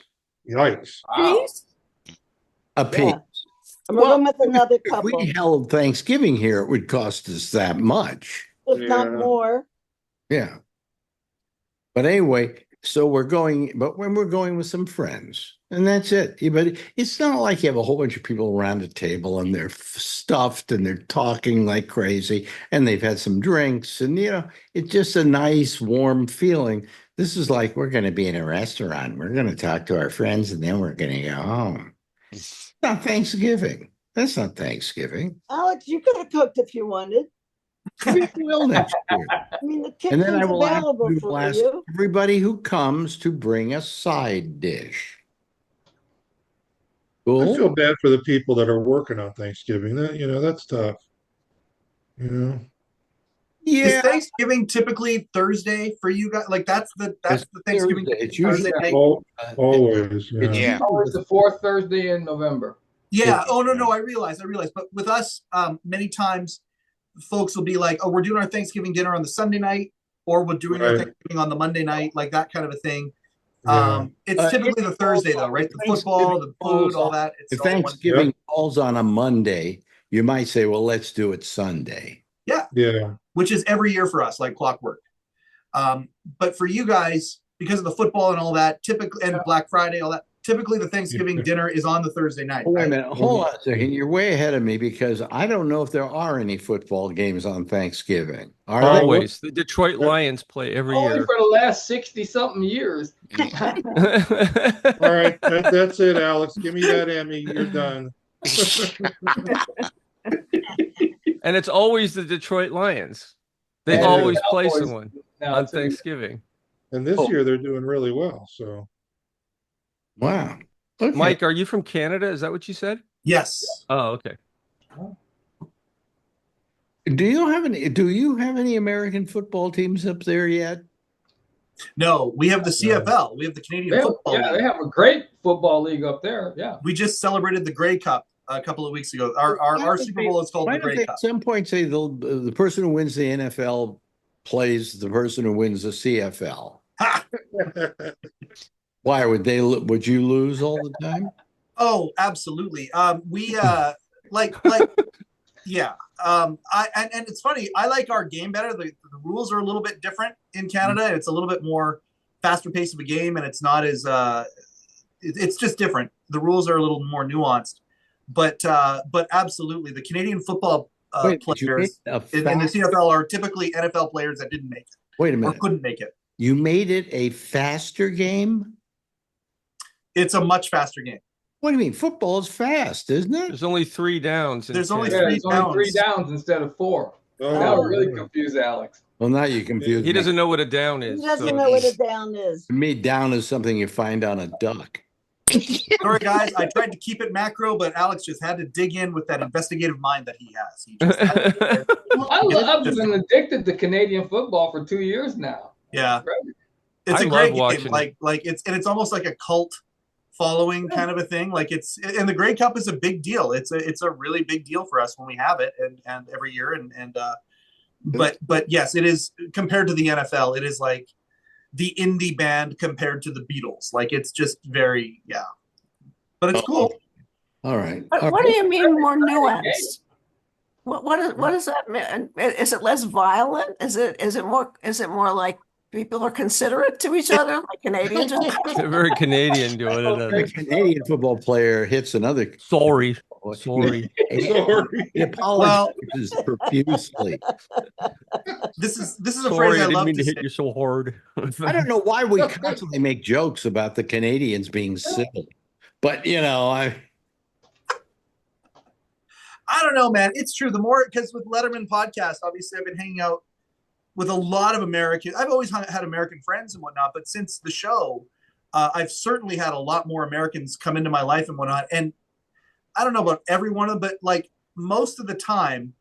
Yikes. Peace? A piece. Yeah. And we're going with another If couple, we held Thanksgiving here, it would cost us that much. if not Yeah. more. Yeah. But anyway, so but when we're going with some friends, and that's it. But it's not like you have a whole bunch of people around a table and they're stuffed and they're talking like crazy and they've had some drinks and, it's just a nice, warm feeling. This is like we're going to be in a restaurant. We're going to talk to our friends and then we're going to go home. It's not Thanksgiving. That's not Thanksgiving. Alex, you could have cooked if you wanted. We will next year. I mean, the And then I kitchen's will ask available you to for ask you. everybody who comes to bring a side dish. I Cool. feel bad for the people that are working on Thanksgiving. That's tough. Is Yeah, Thanksgiving typically Thursday for you guys? Like that's the Thanksgiving Thursday. It's Thursday usually day? Always, yeah. it's Yeah. Oh, it's the fourth Thursday in November. Yeah. Oh no, I realize. But with us, many times folks will be like, "Oh, we're doing our Thanksgiving dinner on the Sunday night, or we're doing our Right. Thanksgiving on the Monday night," like that kind of a thing. Yeah. It's typically the Thursday though, right? The football, the food, all that. It's if all one- Thanksgiving falls on a Monday, you might say, well, let's do it Sunday. Yeah. which is every year for us, like clockwork. But for you guys, because of the football and all that, typically, and Black Friday, all that, typically the Thanksgiving dinner is on the Thursday night. Oh, wait a right? minute. Hold on a second. You're way ahead of me because I don't know if there are any football games on Thanksgiving. Are there? Always. The Detroit Lions play every Only year. for the last 60-something years. All right. That's it, Alex. Give me that Emmy. You're done. And it's always the Detroit Lions. They And always the play Cowboys someone now, on too. Thanksgiving. And this year they're doing really well. So Wow. Okay. Mike, are you from Canada? Is that what you said? Yes. Oh, okay. Do you have any American football teams up there yet? No, we have the CFL. We have the Canadian Football Yeah, League. they have a great football league up there. Yeah. We just celebrated the Grey Cup a couple of weeks ago. Our Super Bowl is called Why the don't Grey they Cup. at some point say the person who wins the NFL plays the person who wins the CFL? Why would you lose all the time? Oh, absolutely. We yeah. And it's funny. I like our game better. The rules are a little bit different in Canada. It's a little bit more faster pace of a game, and it's not as it's just different. The rules are a little more nuanced. But absolutely, the Canadian football players in the CFL are typically NFL players that didn't make it. Wait a Or minute. couldn't make it. You made it a faster game? It's a much faster game. What do you mean? Football is fast, isn't it? There's only 3 downs. There's only Canada. three There's only 3 downs instead of 4. That would really confuse Alex. Well, now you confused He me. doesn't know what a down is. He doesn't so- know what a down is. To me, down is something you find on a duck. Sorry, guys. I tried to keep it macro, but Alex just had to dig in with that investigative mind that he has. He just I've been addicted to Canadian football for 2 years now. Yeah, it's I a love great game. watching Like it's almost like a cult following kind of a thing. Like and the Grey Cup is a big deal. It's a really big deal for us when we have it and every year but yes, it is compared to the NFL. It is like the indie band compared to the Beatles. Like it's just very but it's cool. All right. What do you mean more nuanced? What does that mean? Is it less violent? Is it more like people are considerate to each other, like Canadians? They're very Canadian to one A another. Canadian football player hits another. Sorry. He apologizes profusely. This is a Sorry, phrase I I didn't love mean to to hit say. you so hard. I don't know why we constantly make jokes about the Canadians being civil, but I don't know, man. It's true. The more, because with Letterman podcast, obviously I've been hanging out with a lot of American. I've always had American friends and whatnot, but since the show, I've certainly had a lot more Americans come into my life and whatnot. And I don't know about every one of them, but like most of the time,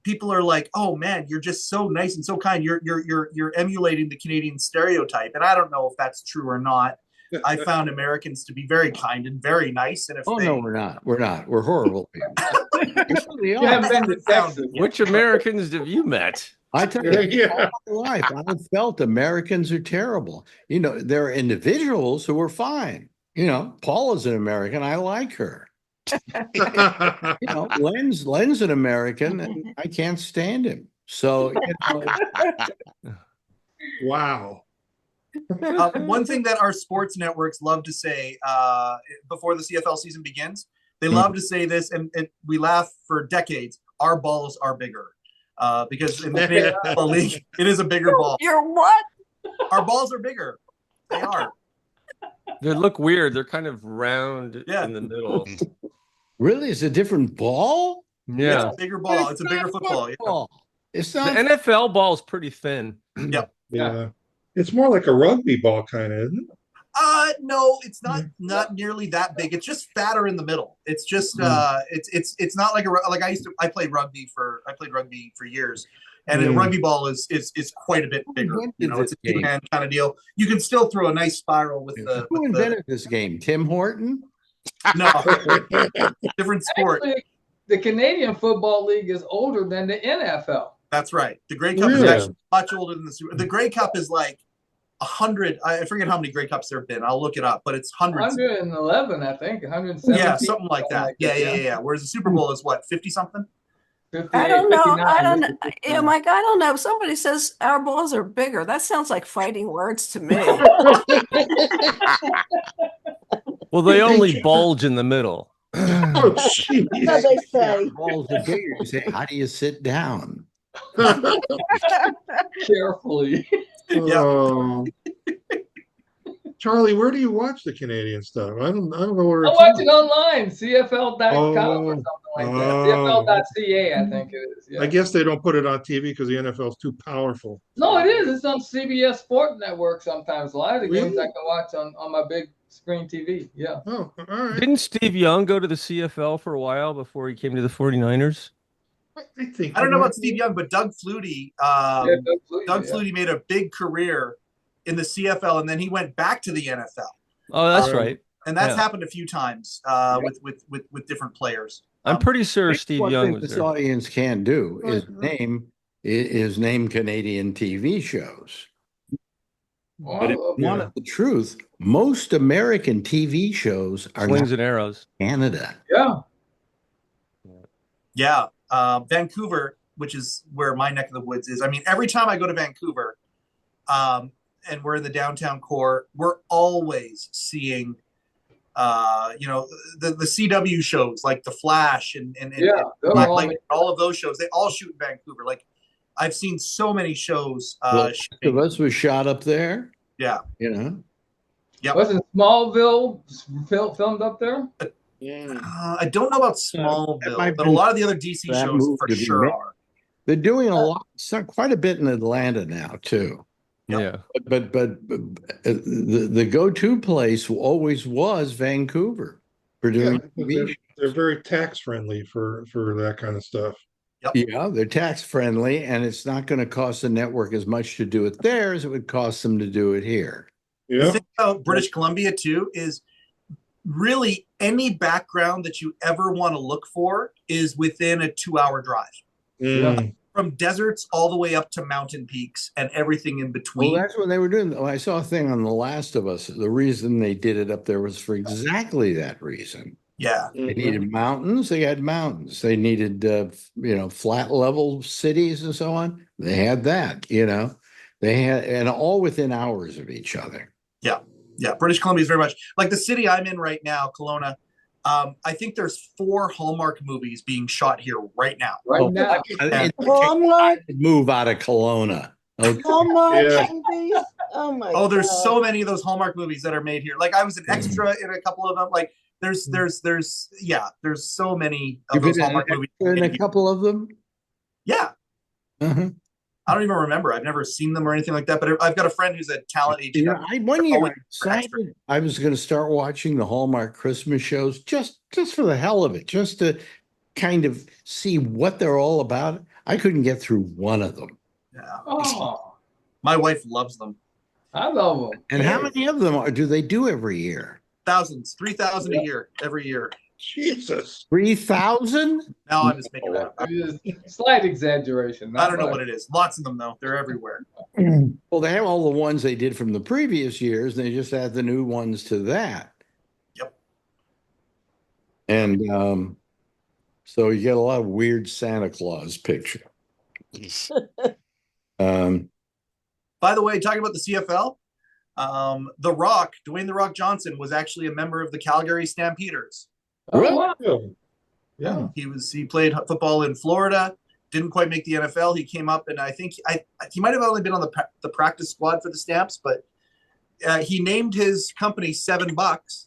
people are like, "Oh man, you're just so nice and so kind. You're emulating the Canadian stereotype." And I don't know if that's true or not. I found Americans to be very kind and very nice. And if no, we're not. We're horrible people. We You haven't been to Texas. Which Americans have you met? I tell you, all my life, I've felt Americans are terrible. There are individuals who are fine. Paul is an American. I like her. Len's an American, and I can't stand him. So, wow. One thing that our sports networks love to say before the CFL season begins, they love to say this, and we laugh for decades. Our balls are bigger because in the Canadian Football League, it is a bigger ball. You're what? Our balls are bigger. They are. They look weird. They're kind of round in the middle. Really? It's a different ball? Yeah. It's a bigger ball. It's a bigger football. Yeah. It's The not. NFL ball is pretty thin. Yep. Yeah. It's more like a rugby ball kind of, isn't it? No, it's not nearly that big. It's just fatter in the middle. It's just it's not like I played rugby for years, and a rugby ball is quite a bit bigger. You know, it's a two-hand kind of deal. You can still throw a nice spiral with the. Who invented this game? Tim Horton? No, different sport. Actually, the Canadian Football League is older than the NFL. That's right. The Grey Cup is actually much older than the Super. The Grey Cup is like 100. I forget how many Grey Cups there have been. I'll look it up, but it's hundreds. 111, I think. 117. Yeah, something like that. Yeah. Whereas the Super Bowl is what, 50 something? I don't know. I don't know. Yeah, Mike, I don't know. If somebody says our balls are bigger, that sounds like fighting words to me. Well, they only bulge in the middle. Oh, jeez. So they say. Balls are bigger. You say, how do you sit down? Carefully. Oh. Charlie, where do you watch the Canadian stuff? I don't know where I it's watch it online, CFL.com or something like that. Oh. CFL.ca, I think it is. Yeah. I guess they don't put it on TV because the NFL is too powerful. No, it is. It's on CBS Sport Network sometimes. A lot of the games Really? I can watch on my big screen TV. Yeah. Oh, all right. Didn't Steve Young go to the CFL for a while before he came to the 49ers? I don't know about Steve Young, but Doug Flutie. Doug Flutie made a big career in the CFL, and then he went back to the NFL. Oh, that's right. And that's happened a few times with different players. I'm pretty sure Steve Young was this there. audience can do is name Canadian TV shows. But if you want the truth, most American TV shows are Slings not and Arrows. Canada. Yeah. Vancouver, which is where my neck of the woods is. I mean, every time I go to Vancouver, and we're in the downtown core, we're always seeing, the CW shows like The Flash and Black Lightning, all of those shows. They all shoot in Vancouver. Like, I've seen so many shows. Of us was shot up there. Yeah. You know. Yeah. Wasn't Smallville filmed up there? I don't know about Smallville, but a lot of the other DC shows for sure are. They're doing a lot, quite a bit in Atlanta now too. Yeah. But the go-to place always was Vancouver for doing TV. They're very tax friendly for that kind of stuff. Yeah, they're tax friendly, and it's not going to cost the network as much to do it there as it would cost them to do it here. The thing about British Columbia too is really any background that you ever want to look for is within a 2-hour drive. From deserts all the way up to mountain peaks and everything in between. Well, that's what they were doing. I saw a thing on The Last of Us. The reason they did it up there was for exactly that reason. Yeah. They needed mountains. They had mountains. They needed, flat level cities and so on. They had that, they had, and all within hours of each other. Yeah. Yeah. British Columbia is very much like the city I'm in right now, Kelowna. I think there's 4 Hallmark movies being shot here right now. Hallmark? Move out of Kelowna. Okay. Hallmark movies? Oh my God. There's so many of those Hallmark movies that are made here. Like I was an extra in a couple of them. Like there's so many of those Hallmark movies. In a couple of them? Yeah. Uh-huh. I don't even remember. I've never seen them or anything like that, but I've got a friend who's a talent agent. One year I decided I was going to start watching the Hallmark Christmas shows just for the hell of it, just to kind of see what they're all about. I couldn't get through one of them. Yeah. Oh, my wife loves them. I love them. And how many of them do they do every year? Thousands, 3,000 a year, every year. Jesus. 3,000? No, I'm just making that up. Slight exaggeration. I don't know what it is. Lots of them, though. They're everywhere. Well, they have all the ones they did from the previous years. They just add the new ones to that. Yep. And so you get a lot of weird Santa Claus picture. By the way, talking about the CFL, The Rock, Dwayne The Rock Johnson, was actually a member of the Calgary Stampeders. Really? Oh, yeah. He played football in Florida. Didn't quite make the NFL. He came up, and I think he might have only been on the practice squad for the Stamps, but he named his company $7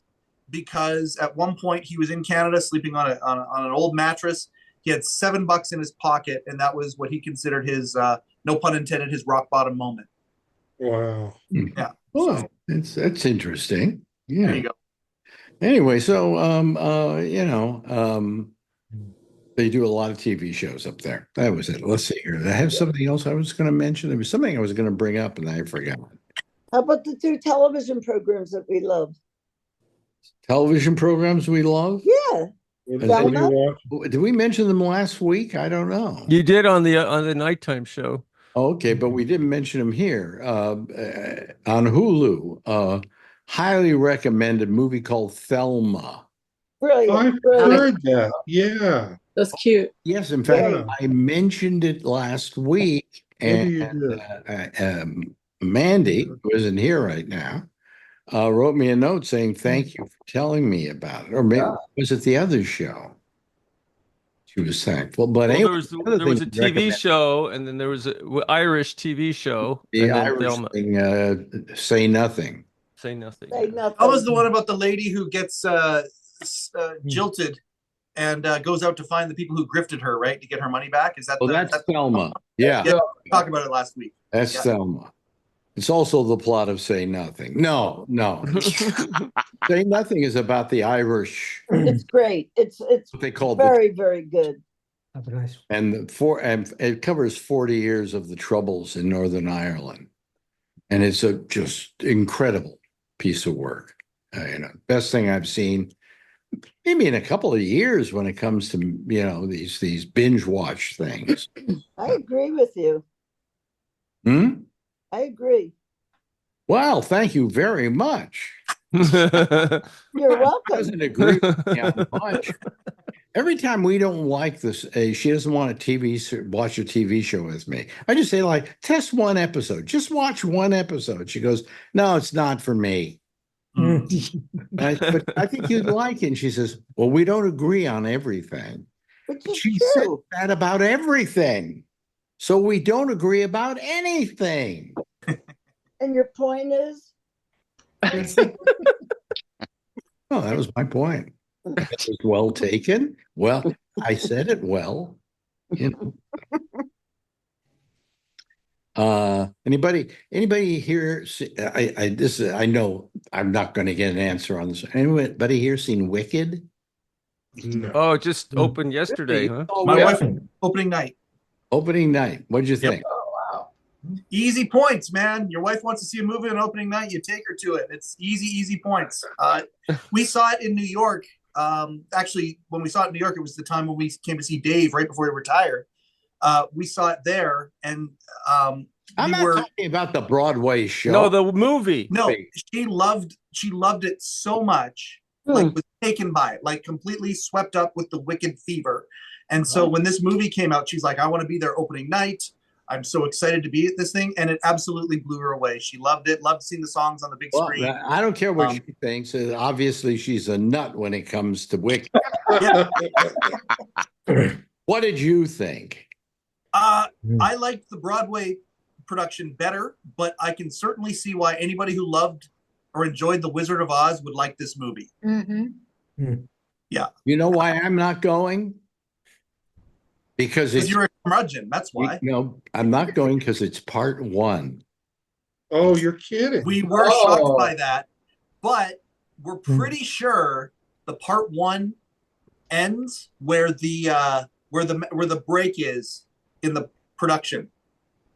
because at one point he was in Canada sleeping on an old mattress. He had $7 in his pocket, and that was what he considered his no pun intended, his rock bottom moment. Wow. Yeah. Well, that's interesting. Yeah. There you go. Anyway, so they do a lot of TV shows up there. That was it. Let's see here. I have something else I was going to mention. There was something I was going to bring up and I forgot. How about the 2 television programs that we love? Television programs we love? Yeah. What do you watch? Did we mention them last week? I don't know. You did on the nighttime show. Okay, but we didn't mention them here. On Hulu, highly recommended movie called Thelma. Brilliant. I've Brilliant. heard that. Yeah. That's cute. Yes, in fact, Yeah. I mentioned it last week, Maybe you and Mandy, who isn't here right now, wrote me a note saying thank you for telling me about it. Or maybe was it the other show? She was thankful. But Well, anyway, there was a TV show, and then there was an Irish TV show. The and then Irish Thelma. thing, Say Nothing. Say Nothing. Say yeah. nothing. That was the one about the lady who gets jilted and goes out to find the people who grifted her, right, to get her money back. Is that? Oh, that's Thelma. Yeah, Yeah, we talked about it last week. that's Yeah. Thelma. It's also the plot of Say Nothing. No. Say Nothing is about the Irish. It's great. It's What they call very, very good. and it covers 40 years of the Troubles in Northern Ireland, and it's a just incredible piece of work. Best thing I've seen, maybe in a couple of years when it comes to these binge watch things. I agree with you. I agree. Well, thank you very much. You're welcome. Doesn't agree with me on much. Every time we don't like this, she doesn't want watch a TV show with me. I just say, like, test one episode. Just watch one episode. She goes, no, it's not for me. But I think you'd like it. And she says, well, we don't agree on everything. Which is She said true. that about everything. So we don't agree about anything. And your point is? Oh, that was my point. It was well taken. Well, I said it well. Anybody here? I know I'm not going to get an answer on this. Anybody here seen Wicked? No. Oh, it just opened yesterday, huh? Oh, My yeah. wife, opening night. Opening night. What'd you think? Easy points, man. Your wife wants to see a movie on opening night, you take her to it. It's easy points. We saw it in New York. Actually, when we saw it in New York, it was the time when we came to see Dave right before he retired. We saw it there, and I'm not talking about the Broadway show. No, the movie. No, she loved it so much, like was taken by it, like completely swept up with the Wicked fever. And so when this movie came out, she's like, I want to be there opening night. I'm so excited to be at this thing. And it absolutely blew her away. She loved it, loved seeing the songs on the big screen. I don't care what she thinks. Obviously, she's a nut when it comes to Wicked. What did you think? I liked the Broadway production better, but I can certainly see why anybody who loved or enjoyed The Wizard of Oz would like this movie. Mm-hmm. Yeah. You know why I'm not going? Because you're a curmudgeon. That's why. No, I'm not going because it's part one. Oh, you're kidding. We were shocked by that, but we're pretty sure the part one ends where the break is in the production.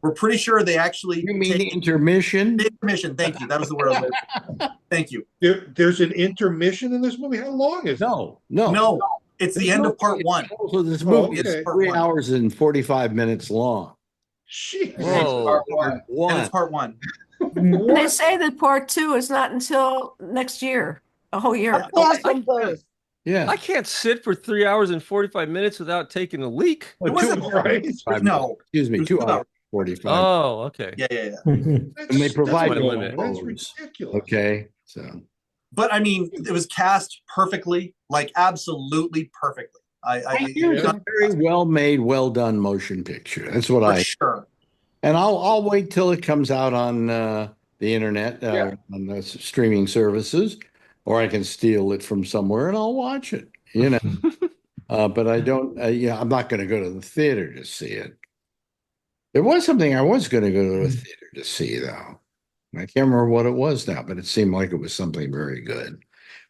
We're pretty sure they actually. You mean intermission? Intermission. Thank you. That was the word I was looking for. Thank you. There's an intermission in this movie. How long is it? No. It's the end of part one. So this movie okay. is 3 hours and 45 minutes long. Jeez. Whoa. And it's part one. They say that part 2 is not until next year, a whole year. Pass them both. Yeah. I can't sit for 3 hours and 45 minutes without taking a leak. It wasn't Right. No. Excuse me, 2 hours. 45. Oh, okay. Yeah, yeah, yeah. And they provide my no limit. That's hose. ridiculous. Okay, so But I mean, it was cast perfectly, like absolutely perfectly. here's a very well made, well done motion picture. That's what for sure. and I'll wait till it comes out on the internet, on the streaming services, or I can steal it from somewhere and I'll watch it. You know, but I don't. Yeah, I'm not going to go to the theater to see it. There was something I was going to go to a theater to see, though. I can't remember what it was now, but it seemed like it was something very good.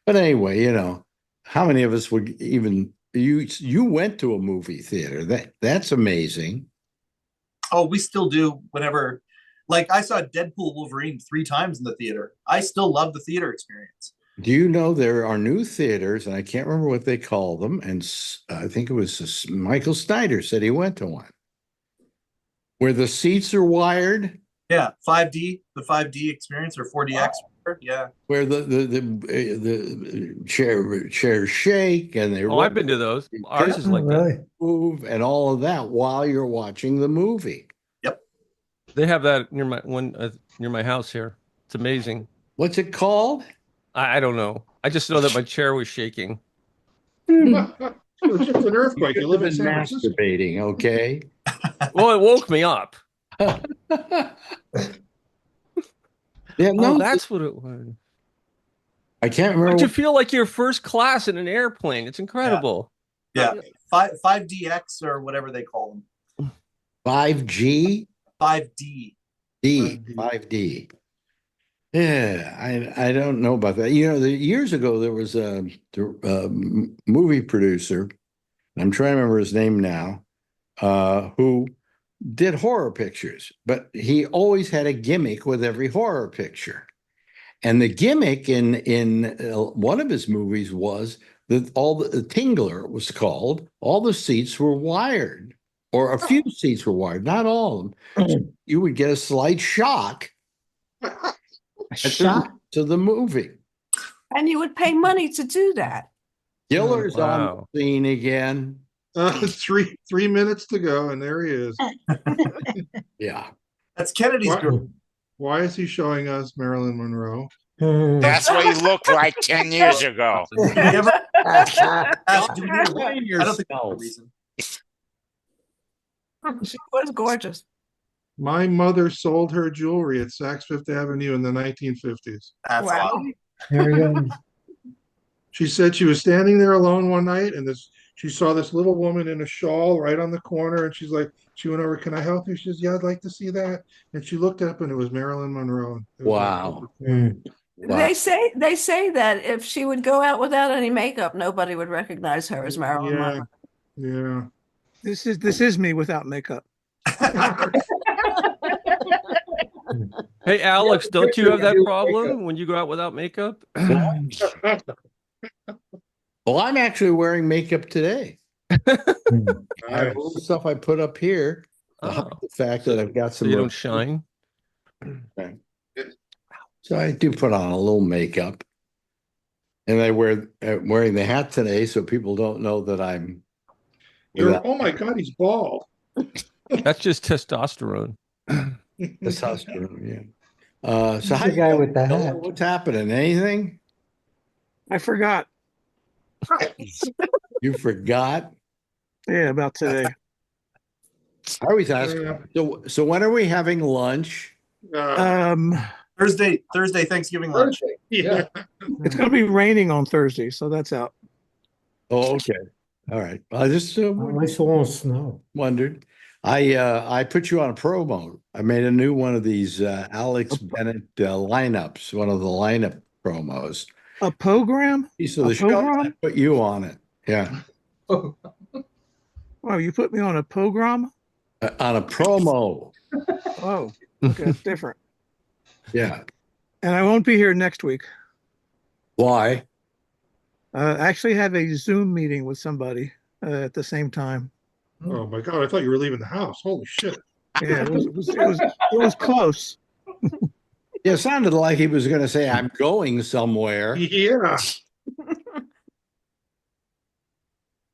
But anyway, how many of us would even you went to a movie theater? That's amazing. Oh, we still do whenever. Like I saw Deadpool Wolverine 3 times in the theater. I still love the theater experience. Do you know there are new theaters, and I can't remember what they call them, and I think it was Michael Snyder said he went to one where the seats are wired. Yeah, 5D, the 5D experience or 4DX. Yeah, where the chairs shake and they Oh, I've been to those. Ours is like that. move and all of that while you're watching the movie. Yep. They have that near my house here. It's amazing. What's it called? I don't know. I just know that my chair was shaking. It's just an earthquake. You live in San Francisco. Masturbating, okay? Well, it woke me up. Yeah, no, Oh, that's what it was. I can't remember. But you feel like you're first class in an airplane. It's incredible. yeah. 5DX or whatever they call them. 5G? 5D. 5D. Yeah, I don't know about that. Years ago there was a movie producer, I'm trying to remember his name now, who did horror pictures, but he always had a gimmick with every horror picture. And the gimmick in one of his movies was that all the Tingler, it was called, all the seats were wired, or a few seats were wired, not all of them. You would get a slight shock. Shock to the movie. And you would pay money to do that. Giller's on the scene again. 3 minutes to go, and there he is. Yeah. That's Kennedy's girl. Why is he showing us Marilyn Monroe? That's what he looked like 10 years ago. I don't think that's the reason. She was gorgeous. My mother sold her jewelry at Saks Fifth Avenue in the 1950s. That's Wow. wild. There you go. She said she was standing there alone one night, and she saw this little woman in a shawl right on the corner, and she went over, "Can I help you?" She says, "Yeah, I'd like to see that." And she looked up, and it was Marilyn Monroe. Wow. They say that if she would go out without any makeup, nobody would recognize her as Marilyn Monroe. Yeah. This is me without makeup. Hey, Alex, don't you have that problem when you go out without makeup? Well, I'm actually wearing makeup today. I have all the stuff I put up here. The fact that I've got some. So you don't shine. Okay. So I do put on a little makeup, and I wearing the hat today, so people don't know that I'm. Oh my God, he's bald. That's just testosterone. Testosterone, yeah. So the guy with the hat. What's happening? Anything? I forgot. You forgot? Yeah, about today. I always ask. So when are we having lunch? Thursday, Thanksgiving lunch. Yeah. It's going to be raining on Thursday, so that's out. Oh, okay. All right. I just At least it won't snow. wondered. I put you on a promo. I made a new one of these Alex Bennett lineups, one of the lineup promos. A program? Piece of the show. I put you on it. Yeah. Wow, you put me on a program? On a promo. Oh, okay, that's different. Yeah. And I won't be here next week. Why? I actually have a Zoom meeting with somebody at the same time. Oh my God, I thought you were leaving the house. Holy shit. Yeah, it was close. Yeah, it sounded like he was going to say, "I'm going somewhere." Yeah.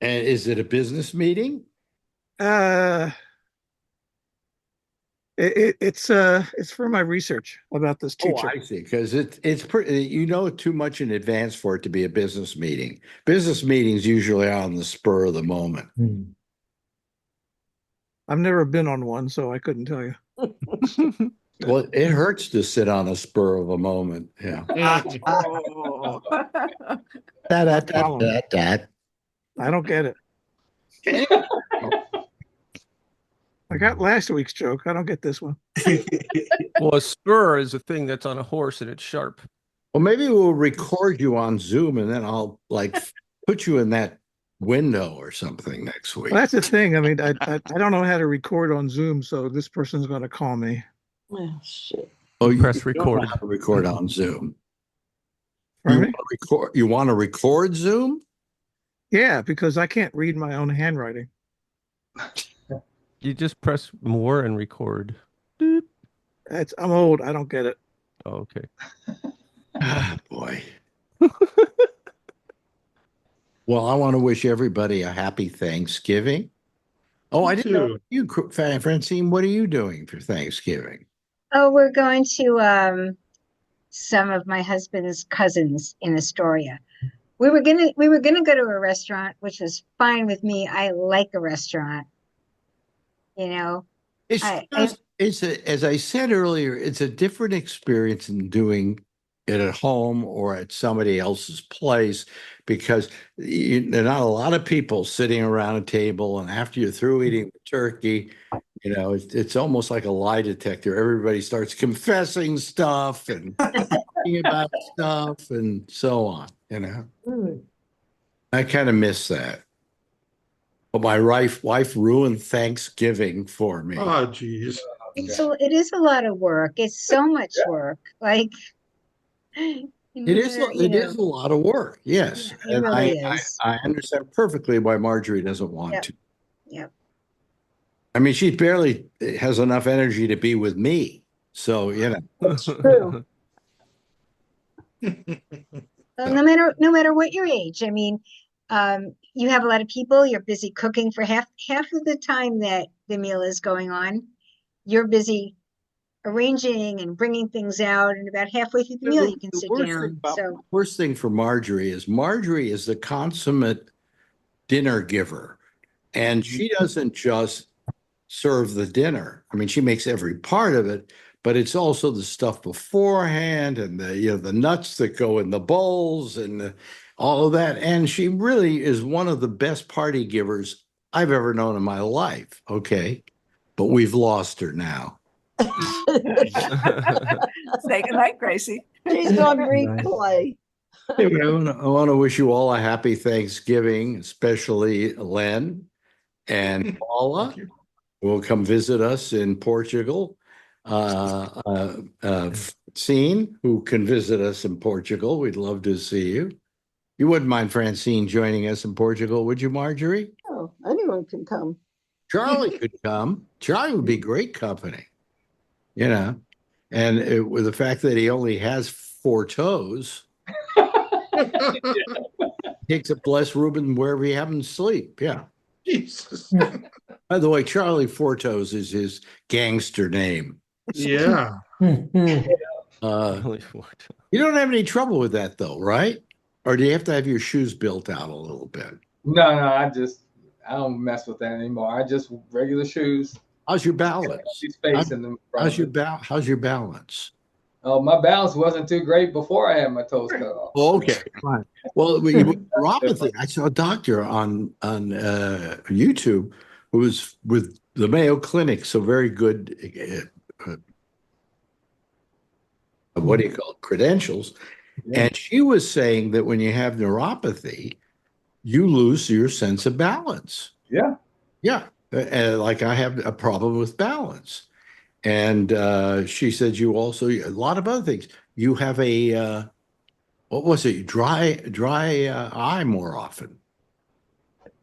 And is it a business meeting? Well, It's for my research about this Oh, teacher. I see. Because it's pretty, you know, too much in advance for it to be a business meeting. Business meetings usually are on the spur of the moment. I've never been on one, so I couldn't tell you. Well, it hurts to sit on a spur of a moment. Yeah. Oh. That. I don't get it. I got last week's joke. I don't get this one. Well, a spur is a thing that's on a horse and it's sharp. Well, maybe we'll record you on Zoom and then I'll like put you in that window or something next week. Well, that's the thing. I mean, I don't know how to record on Zoom, so this person's going to call me. Oh, shit. Oh, you Press don't know record. how to record on Zoom. Pardon me? You want to record Zoom? Yeah, because I can't read my own handwriting. You just press more and record. I'm old. I don't get it. Oh, okay. Ah, boy. Well, I want to wish everybody a happy Thanksgiving. Oh, I didn't know you, Francine. What are you doing for Thanksgiving? Oh, we're going to some of my husband's cousins in Astoria. We were gonna go to a restaurant, which was fine with me. I like a restaurant, you know. As I said earlier, it's a different experience than doing it at home or at somebody else's place because there are not a lot of people sitting around a table, and after you're through eating the turkey, you know, it's almost like a lie detector. Everybody starts confessing stuff and talking about stuff and so on, you know. I kind of miss that. But my wife ruined Thanksgiving for me. Oh, geez. It is a lot of work. It's so much work. Like It is a lot of work, yes. It And really is. I understand perfectly why Marjorie doesn't want to. Yep. I mean, she barely has enough energy to be with me. So, you know. It's true. No matter what your age, I mean, you have a lot of people, you're busy cooking for half of the time that the meal is going on. You're busy arranging and bringing things out, and about halfway through the meal, you can sit down. The worst thing for Marjorie is the consummate dinner giver. And she doesn't just serve the dinner. I mean, she makes every part of it, but it's also the stuff beforehand and the nuts that go in the bowls and all of that. And she really is one of the best party givers I've ever known in my life. Okay. But we've lost her now. Say goodnight, Gracie. She's on replay. Anyway, I want to wish you all a happy Thanksgiving, especially Len and Paula, who will come visit us in Portugal. Francine, who can visit us in Portugal. We'd love to see you. You wouldn't mind Francine joining us in Portugal, would you, Marjorie? Oh, anyone can come. Charlie could come. Charlie would be great company, you know. And with the fact that he only has 4 toes, takes up less room wherever you have him sleep. Yeah. Jesus. By the way, Charlie 4 Toes is his gangster name. Yeah. You don't have any trouble with that, though, right? Or do you have to have your shoes built out a little bit? No, I don't mess with that anymore. I just regular shoes. How's your balance? How's your balance? Oh, my balance wasn't too great before I had my toes cut off. Oh, okay, fine. Well, neuropathy. I saw a doctor on YouTube who was with the Mayo Clinic, so very good. What do you call it? Credentials. Yeah. And she was saying that when you have neuropathy, you lose your sense of balance. Yeah. Yeah. Like I have a problem with balance. And she said you also, a lot of other things. You have a, what was it? Dry eye more often.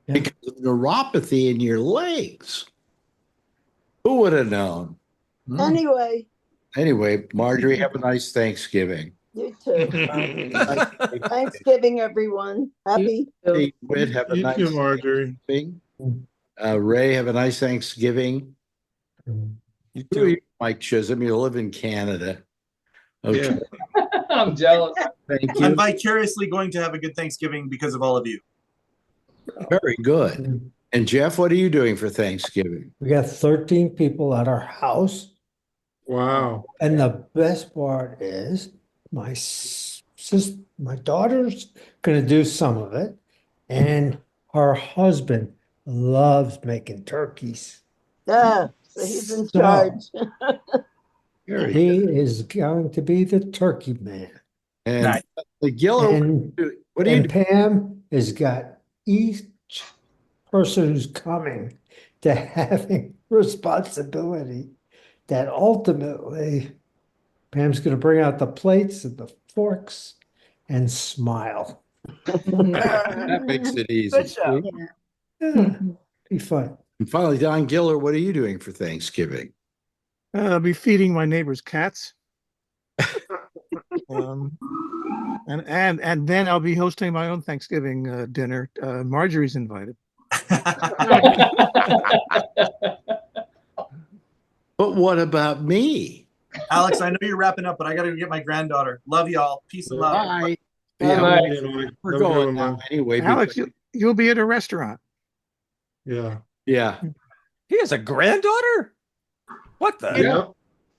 Yeah. Because of neuropathy in your legs. Who would have known? Anyway, Marjorie, have a nice Thanksgiving. You too. Thanksgiving, everyone. Happy. Hey, Whit, have a nice Marjorie. Thanksgiving. Ray, have a nice Thanksgiving. You Who are too. you, Mike Chisholm? You live in Canada. Okay. Yeah. I'm jealous. Thank I'm you. vicariously going to have a good Thanksgiving because of all of you. Very good. And Jeff, what are you doing for Thanksgiving? We got 13 people at our house. Wow. And the best part is my daughter's gonna do some of it. And her husband loves making turkeys. Yeah, so he's in So charge. Very he good. is going to be the turkey man. And Nice. Giller, And, what do you and do? Pam has got each person who's coming to having responsibility that ultimately Pam's going to bring out the plates and the forks and smile. That makes it easy. Good show. Yeah, be fun. And finally, Don Giller, what are you doing for Thanksgiving? I'll be feeding my neighbor's cats. Um, and then I'll be hosting my own Thanksgiving dinner. Marjorie's invited. But what about me? Alex, I know you're wrapping up, but I got to go get my granddaughter. Love y'all. Peace and love. Bye. Yeah, Bye. you know, We're have a good going one, now man. anyway. Alex, because- you'll be at a restaurant. Yeah. yeah. He has a granddaughter? What the? Yeah.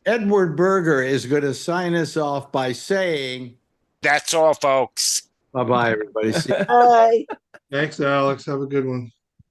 Edward Berger is going to sign us off by saying, That's all, folks. bye-bye, everybody. See you. Bye. Thanks, Alex. Have a good one.